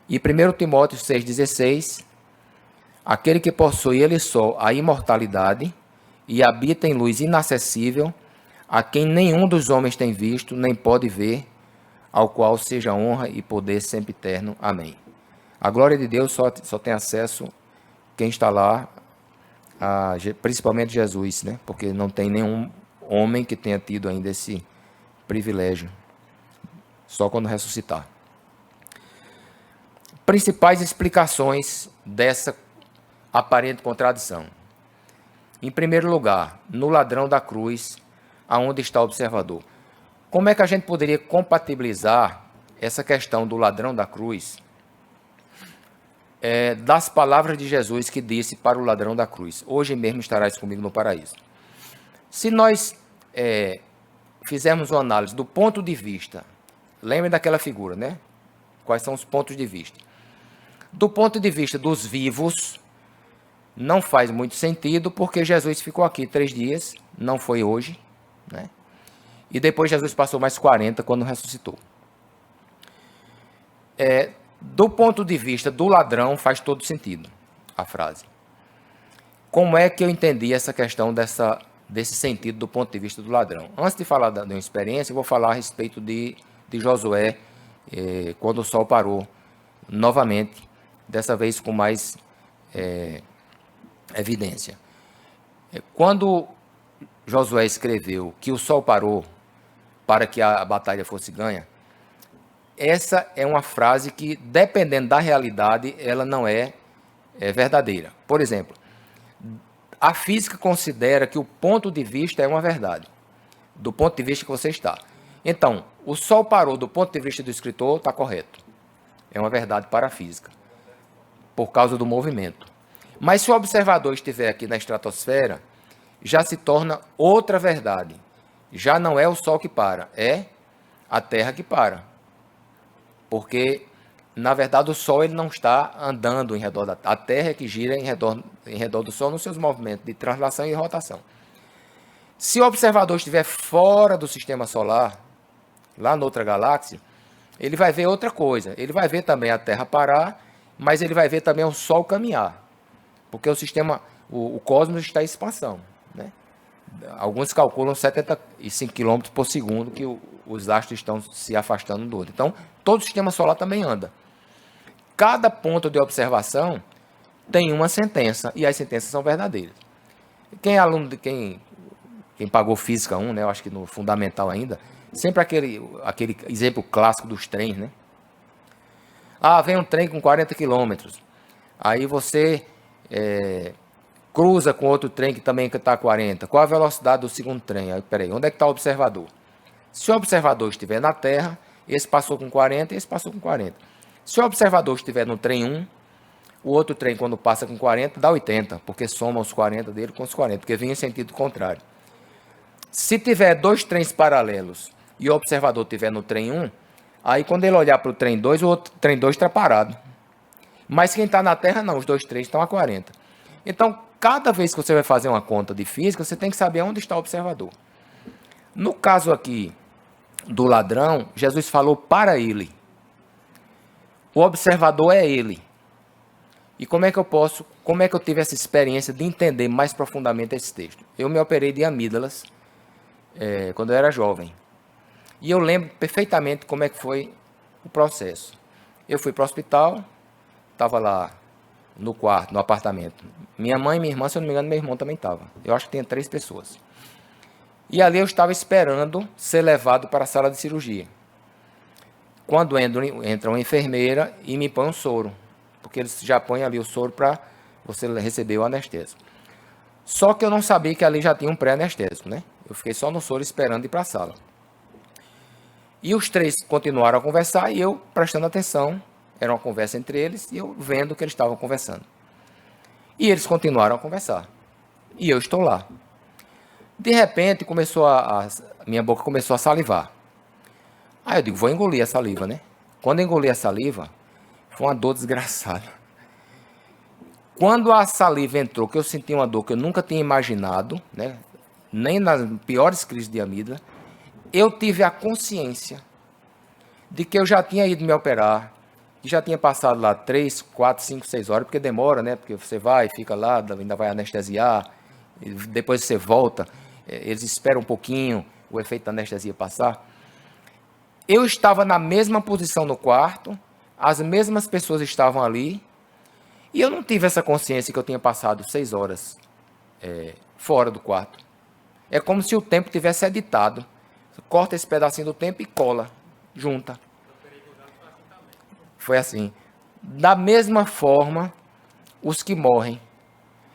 E 1 Timóteo 6,16. Aquele que possui ele só a imortalidade e habita em luz inacessível, a quem nenhum dos homens tem visto, nem pode ver, ao qual seja honra e poder sempre eterno. Amém. A glória de Deus só tem acesso quem está lá, principalmente Jesus, né? Porque não tem nenhum homem que tenha tido ainda esse privilégio, só quando ressuscitar. Principais explicações dessa aparente contradição. Em primeiro lugar, no ladrão da cruz, aonde está o observador. Como é que a gente poderia compatibilizar essa questão do ladrão da cruz das palavras de Jesus que disse para o ladrão da cruz: hoje mesmo estarás comigo no paraíso? Se nós fizermos uma análise do ponto de vista, lembrem daquela figura, né? Quais são os pontos de vista? Do ponto de vista dos vivos, não faz muito sentido, porque Jesus ficou aqui 3 dias, não foi hoje, né? E depois Jesus passou mais 40 quando ressuscitou. Do ponto de vista do ladrão, faz todo sentido a frase. Como é que eu entendi essa questão desse sentido do ponto de vista do ladrão? Antes de falar de uma experiência, eu vou falar a respeito de Josué, quando o sol parou novamente, dessa vez com mais evidência. Quando Josué escreveu que o sol parou para que a batalha fosse ganha, essa é uma frase que, dependendo da realidade, ela não é verdadeira. Por exemplo, a física considera que o ponto de vista é uma verdade, do ponto de vista que você está. Então, o sol parou do ponto de vista do escritor, está correto. É uma verdade para a física, por causa do movimento. Mas se o observador estiver aqui na estratosfera, já se torna outra verdade. Já não é o Sol que para, é a Terra que para. Porque, na verdade, o Sol ele não está andando em redor da Terra. A Terra é que gira em redor do Sol nos seus movimentos de translação e rotação. Se o observador estiver fora do sistema solar, lá noutra galáxia, ele vai ver outra coisa. Ele vai ver também a Terra parar, mas ele vai ver também o Sol caminhar. Porque o cosmos está em expansão, né? Alguns calculam 75 km por segundo que os astros estão se afastando um do outro. Então, todo o sistema solar também anda. Cada ponto de observação tem uma sentença, e as sentenças são verdadeiras. Quem é aluno de quem pagou Física 1, né, eu acho que no Fundamental ainda, sempre aquele exemplo clássico dos trens, né? Vem um trem com 40 km. Aí você cruza com outro trem que também está a 40. Qual a velocidade do segundo trem? Aí, peraí, onde é que está o observador? Se o observador estiver na Terra, esse passou com 40 e esse passou com 40. Se o observador estiver no trem 1, o outro trem, quando passa com 40, dá 80, porque soma os 40 dele com os 40, porque vinha em sentido contrário. Se tiver dois trens paralelos e o observador estiver no trem 1, aí quando ele olhar para o trem 2, o outro trem 2 está parado. Mas quem está na Terra, não, os dois trens estão a 40. Então, cada vez que você vai fazer uma conta de física, você tem que saber onde está o observador. No caso aqui do ladrão, Jesus falou para ele. O observador é ele. E como é que eu tive essa experiência de entender mais profundamente esse texto? Eu me operei de amígdalas quando eu era jovem. E eu lembro perfeitamente como é que foi o processo. Eu fui para o hospital, estava lá no quarto, no apartamento. Minha mãe e minha irmã, se eu não me engano, meu irmão também estava. Eu acho que tinha 3 pessoas. E ali eu estava esperando ser levado para a sala de cirurgia. Quando entra uma enfermeira e me põe um soro. Porque eles já põem ali o soro para você receber o anestésico. Só que eu não sabia que ali já tinha um pré-anestésico, né? Eu fiquei só no soro esperando ir para a sala. E os 3 continuaram a conversar e eu prestando atenção. Era uma conversa entre eles e eu vendo que eles estavam conversando. E eles continuaram a conversar. E eu estou lá. De repente, minha boca começou a salivar. Aí eu digo, vou engolir a saliva, né? Quando eu engoli a saliva, foi uma dor desgraçada. Quando a saliva entrou, que eu senti uma dor que eu nunca tinha imaginado, né? Nem nas piores crises de amígdala, eu tive a consciência de que eu já tinha ido me operar, que já tinha passado lá 3, 4, 5, 6 horas, porque demora, né? Porque você vai, fica lá, ainda vai anestesiar, depois você volta, eles esperam um pouquinho o efeito da anestesia passar. Eu estava na mesma posição no quarto, as mesmas pessoas estavam ali, e eu não tive essa consciência que eu tinha passado 6 horas fora do quarto. É como se o tempo tivesse editado. Você corta esse pedacinho do tempo e cola, junta. Foi assim. Da mesma forma, os que morrem.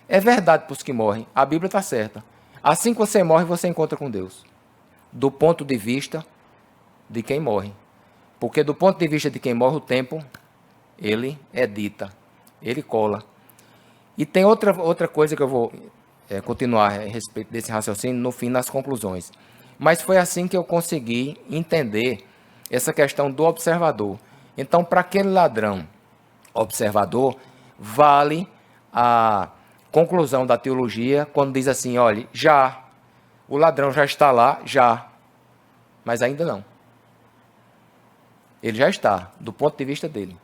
É verdade para os que morrem. A Bíblia está certa. Assim que você morre, você encontra com Deus. Do ponto de vista de quem morre. Porque do ponto de vista de quem morre, o tempo, ele edita. Ele cola. E tem outra coisa que eu vou continuar a respeito desse raciocínio no fim, nas conclusões. Mas foi assim que eu consegui entender essa questão do observador. Então, para aquele ladrão observador, vale a conclusão da teologia quando diz assim, olha, o ladrão já está lá, mas ainda não. Ele já está, do ponto de vista dele.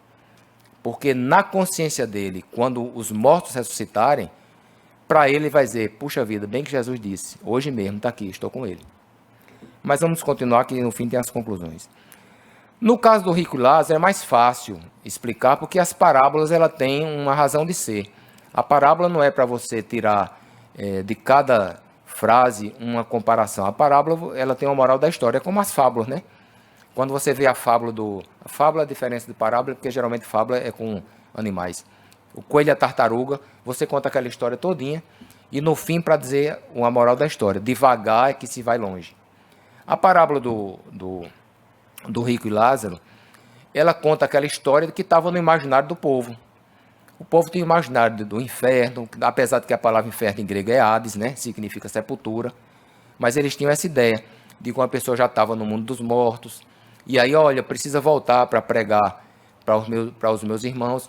Porque na consciência dele, quando os mortos ressuscitarem, para ele vai dizer, puxa vida, bem que Jesus disse, hoje mesmo está aqui, estou com ele. Mas vamos continuar, que no fim tem as conclusões. No caso do rico e Lázaro é mais fácil explicar, porque as parábolas ela têm uma razão de ser. A parábola não é para você tirar de cada frase uma comparação. A parábola ela tem uma moral da história, como as fábulas, né? Quando você vê a fábula a diferença de parábola, porque geralmente fábula é com animais. O coelho e a tartaruga, você conta aquela história todinha, e no fim, para dizer uma moral da história, devagar é que se vai longe. A parábola do rico e Lázaro, ela conta aquela história que estava no imaginário do povo. O povo tem o imaginário do inferno, apesar de que a palavra inferno em grego é Hades, né? Significa sepultura. Mas eles tinham essa ideia de que uma pessoa já estava no mundo dos mortos. E aí, olha, precisa voltar para pregar para os meus irmãos.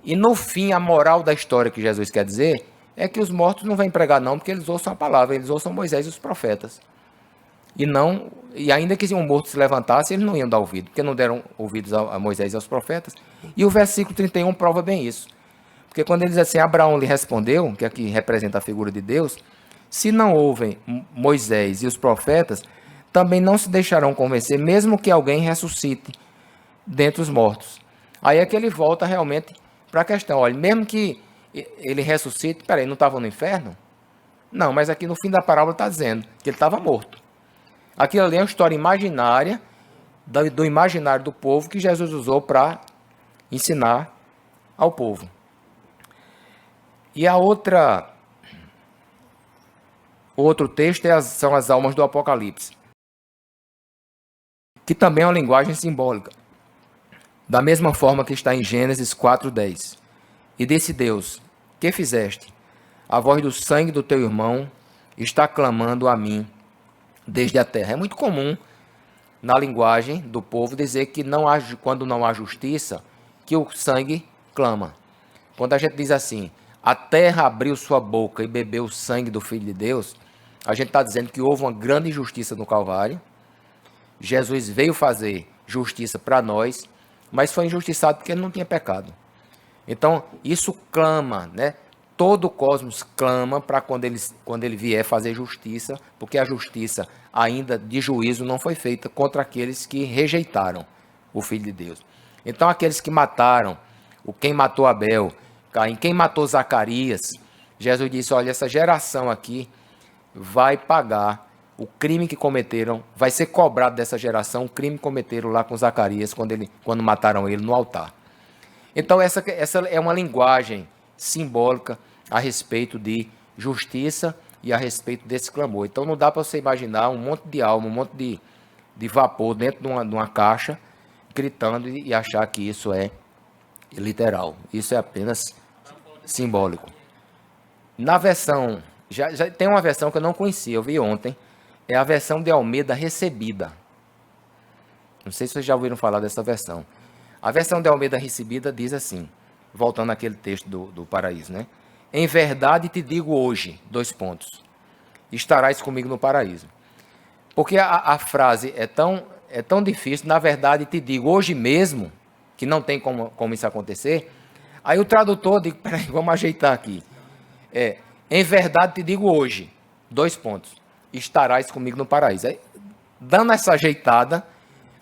E no fim, a moral da história que Jesus quer dizer é que os mortos não vêm pregar não, porque eles ouçam a palavra, eles ouçam Moisés e os profetas. E ainda que um morto se levantasse, eles não iam dar ouvido, porque não deram ouvidos a Moisés e aos profetas. E o versículo 31 prova bem isso. Porque quando ele diz assim, Abraão lhe respondeu, que aqui representa a figura de Deus, se não ouvem Moisés e os profetas, também não se deixarão convencer, mesmo que alguém ressuscite dentre os mortos. Aí é que ele volta realmente para a questão, olha, mesmo que ele ressuscite, peraí, não estava no inferno? Não, mas aqui no fim da parábola está dizendo que ele estava morto. Aquilo ali é uma história imaginária, do imaginário do povo, que Jesus usou para ensinar ao povo. E outro texto são as almas do Apocalipse, que também é uma linguagem simbólica, da mesma forma que está em Gênesis 4:10. E disse Deus, que fizeste? A voz do sangue do teu irmão está clamando a mim desde a terra. É muito comum na linguagem do povo dizer que quando não há justiça, que o sangue clama. Quando a gente diz assim, a terra abriu sua boca e bebeu o sangue do Filho de Deus, a gente está dizendo que houve uma grande injustiça no Calvário. Jesus veio fazer justiça para nós, mas foi injustiçado porque ele não tinha pecado. Então, isso clama, né? Todo o cosmos clama para quando ele vier fazer justiça, porque a justiça ainda de juízo não foi feita contra aqueles que rejeitaram o Filho de Deus. Então, aqueles que mataram, quem matou Abel, Caim, quem matou Zacarias, Jesus disse, olha, essa geração aqui vai pagar o crime que cometeram, vai ser cobrado dessa geração o crime que cometeram lá com Zacarias quando mataram ele no altar. Então essa é uma linguagem simbólica a respeito de justiça e a respeito desse clamor. Então não dá para você imaginar um monte de alma, um monte de vapor dentro de uma caixa gritando e achar que isso é literal. Isso é apenas simbólico. Na versão, já tem uma versão que eu não conhecia, eu vi ontem, é a versão de Almeida Recebida. Não sei se vocês já ouviram falar dessa versão. A versão de Almeida Recebida diz assim, voltando àquele texto do paraíso, né? Em verdade te digo hoje, : estarás comigo no paraíso. Porque a frase é tão difícil, na verdade te digo hoje mesmo, que não tem como isso acontecer. Aí o tradutor diz, peraí, vamos ajeitar aqui. Em verdade te digo hoje, : estarás comigo no paraíso. Aí, dando essa ajeitada,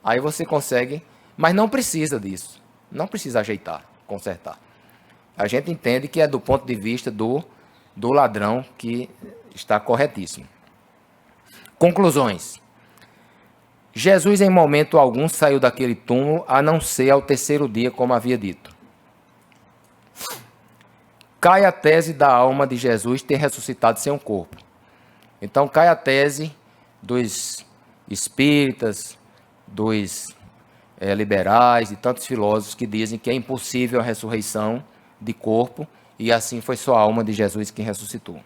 aí você consegue, mas não precisa disso. Não precisa ajeitar, consertar. A gente entende que é do ponto de vista do ladrão que está corretíssimo. Conclusões. Jesus em momento algum saiu daquele túmulo, a não ser ao terceiro dia, como havia dito. Cai a tese da alma de Jesus ter ressuscitado sem um corpo. Então cai a tese dos espíritas, dos liberais e tantos filósofos que dizem que é impossível a ressurreição de corpo, e assim foi só a alma de Jesus que ressuscitou.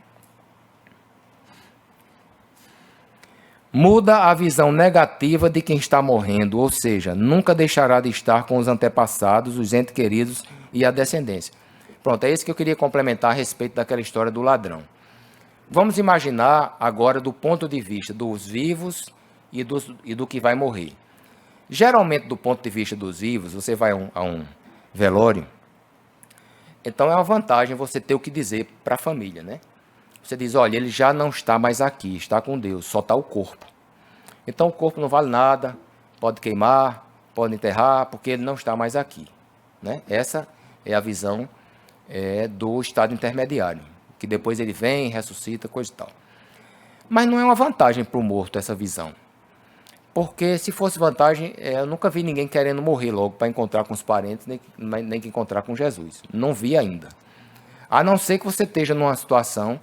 Muda a visão negativa de quem está morrendo, ou seja, nunca deixará de estar com os antepassados, os entes queridos e a descendência. Pronto, é isso que eu queria complementar a respeito daquela história do ladrão. Vamos imaginar agora do ponto de vista dos vivos e do que vai morrer. Geralmente, do ponto de vista dos vivos, você vai a um velório, então é uma vantagem você ter o que dizer para a família, né? Você diz, olha, ele já não está mais aqui, está com Deus, só está o corpo. Então o corpo não vale nada, pode queimar, pode enterrar, porque ele não está mais aqui, né? Essa é a visão do estado intermediário, que depois ele vem, ressuscita, coisa e tal. Mas não é uma vantagem para o morto essa visão. Porque se fosse vantagem, eu nunca vi ninguém querendo morrer logo para encontrar com os parentes, nem que encontrar com Jesus. Não vi ainda. A não ser que você esteja numa situação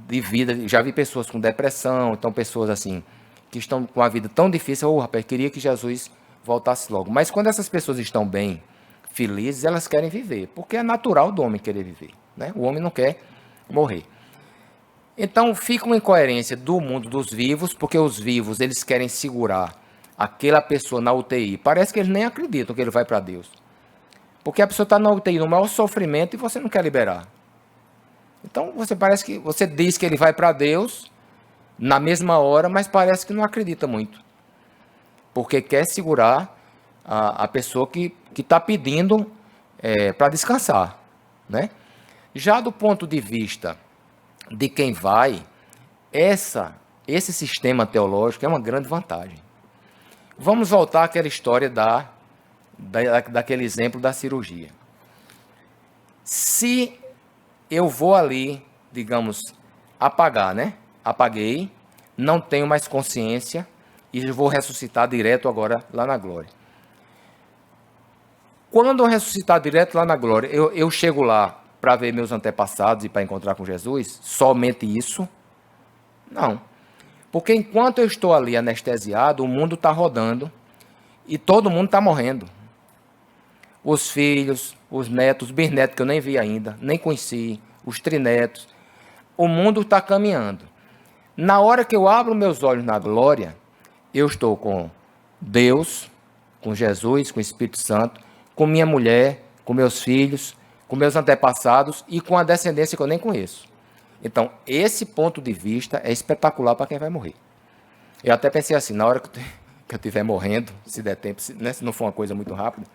de vida. Já vi pessoas com depressão, então pessoas assim, que estão com a vida tão difícil, rapaz, queria que Jesus voltasse logo. Mas quando essas pessoas estão bem, felizes, elas querem viver, porque é natural do homem querer viver, né? O homem não quer morrer. Então fica uma incoerência do mundo dos vivos, porque os vivos eles querem segurar aquela pessoa na UTI. Parece que eles nem acreditam que ele vai para Deus. Porque a pessoa está na UTI no maior sofrimento e você não quer liberar. Então parece que você diz que ele vai para Deus na mesma hora, mas parece que não acredita muito. Porque quer segurar a pessoa que está pedindo para descansar, né? Já do ponto de vista de quem vai, esse sistema teológico é uma grande vantagem. Vamos voltar àquela história daquele exemplo da cirurgia. Se eu vou ali, digamos, apagar, né? Apaguei, não tenho mais consciência e vou ressuscitar direto agora lá na glória. Quando eu ressuscitar direto lá na glória, eu chego lá para ver meus antepassados e para encontrar com Jesus? Somente isso? Não. Porque enquanto eu estou ali anestesiado, o mundo está rodando e todo mundo está morrendo. Os filhos, os netos, os bisnetos que eu nem vi ainda, nem conheci, os trinetos. O mundo está caminhando. Na hora que eu abro meus olhos na glória, eu estou com Deus, com Jesus, com o Espírito Santo, com minha mulher, com meus filhos, com meus antepassados e com a descendência que eu nem conheço. Então, esse ponto de vista é espetacular para quem vai morrer. Eu até pensei assim, na hora que eu estiver morrendo, se der tempo, se não for uma coisa muito rápida,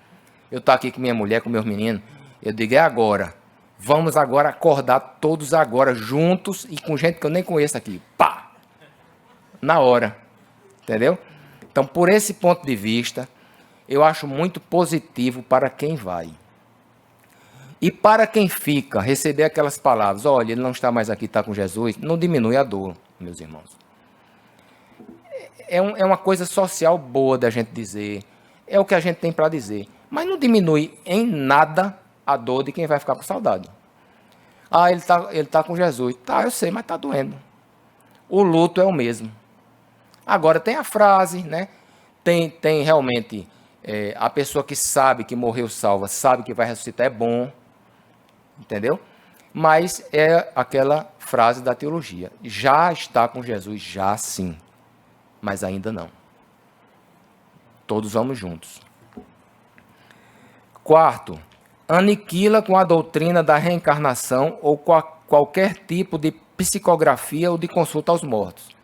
eu estou aqui com minha mulher, com meus meninos, eu digo, é agora. Vamos agora acordar todos agora, juntos e com gente que eu nem conheço aqui. Pá! Na hora. Entendeu? Então, por esse ponto de vista, eu acho muito positivo para quem vai. E para quem fica, receber aquelas palavras, olha, ele não está mais aqui, está com Jesus, não diminui a dor, meus irmãos. É uma coisa social boa da gente dizer, é o que a gente tem para dizer, mas não diminui em nada a dor de quem vai ficar com saudade. Ah, ele tá com Jesus. Tá, eu sei, mas está doendo. O luto é o mesmo. Agora tem a frase, né? Tem realmente a pessoa que sabe que morreu salva, sabe que vai ressuscitar, é bom. Entendeu? Mas é aquela frase da teologia. Já está com Jesus, já sim. Mas ainda não. Todos vamos juntos. Quarto, aniquila com a doutrina da reencarnação ou qualquer tipo de psicografia ou de consulta aos mortos.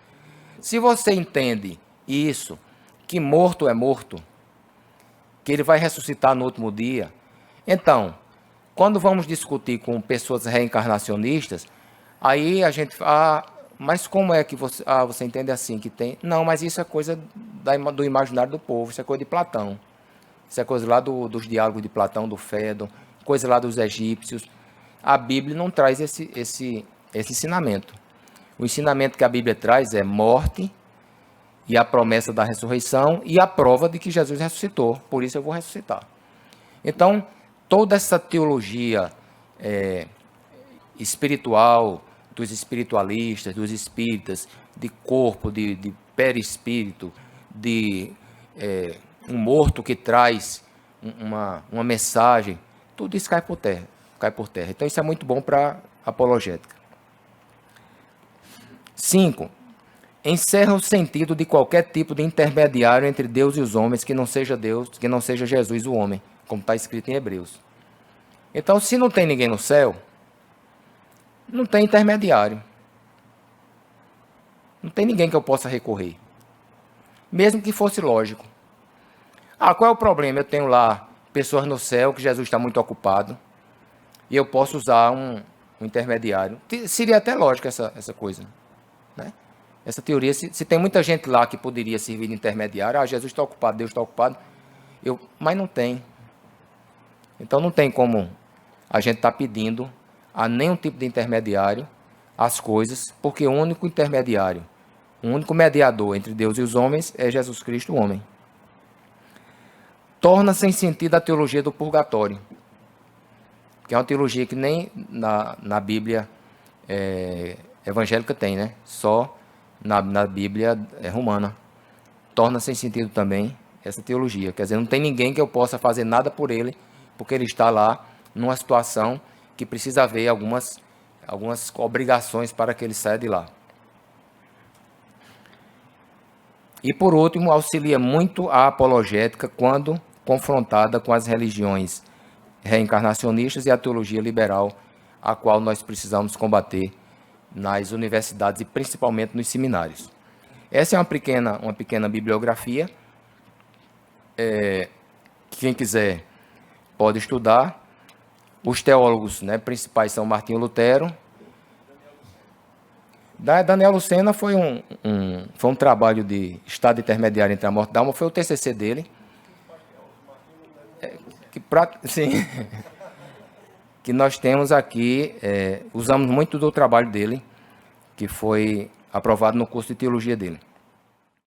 Se você entende isso, que morto é morto, que ele vai ressuscitar no último dia, então, quando vamos discutir com pessoas reencarnacionistas, aí a gente fala, mas como é que você entende assim que tem? Não, mas isso é coisa do imaginário do povo, isso é coisa de Platão. Isso é coisa lá dos diálogos de Platão, do Fédon, coisa lá dos egípcios. A Bíblia não traz esse ensinamento. O ensinamento que a Bíblia traz é morte e a promessa da ressurreição e a prova de que Jesus ressuscitou. Por isso eu vou ressuscitar. Então, toda essa teologia espiritual dos espiritualistas, dos espíritas, de corpo, de perispírito, de um morto que traz uma mensagem, tudo isso cai por terra. Então isso é muito bom para apologética. 5. Encerra o sentido de qualquer tipo de intermediário entre Deus e os homens que não seja Deus, que não seja Jesus o homem, como está escrito em Hebreus. Então, se não tem ninguém no céu, não tem intermediário. Não tem ninguém que eu possa recorrer. Mesmo que fosse lógico. Ah, qual é o problema? Eu tenho lá pessoas no céu que Jesus está muito ocupado e eu posso usar um intermediário. Seria até lógico essa coisa, né? Essa teoria, se tem muita gente lá que poderia servir de intermediário, Jesus está ocupado, Deus está ocupado, mas não tem. Então não tem como a gente estar pedindo a nenhum tipo de intermediário as coisas, porque o único intermediário, o único mediador entre Deus e os homens é Jesus Cristo, o homem. Torna sem sentido a teologia do purgatório, que é uma teologia que nem na Bíblia evangélica tem, né? Só na Bíblia romana. Torna sem sentido também essa teologia. Quer dizer, não tem ninguém que eu possa fazer nada por ele porque ele está lá numa situação que precisa haver algumas obrigações para que ele saia de lá. E, por último, auxilia muito a apologética quando confrontada com as religiões reencarnacionistas e a teologia liberal, a qual nós precisamos combater nas universidades e principalmente nos seminários. Essa é uma pequena bibliografia. Quem quiser pode estudar. Os teólogos, né, principais são Martinho Lutero. Daniel Lucena foi um trabalho de estado intermediário entre a morte da alma, foi o TCC dele. Sim, que nós temos aqui, usamos muito do trabalho dele, que foi aprovado no curso de teologia dele.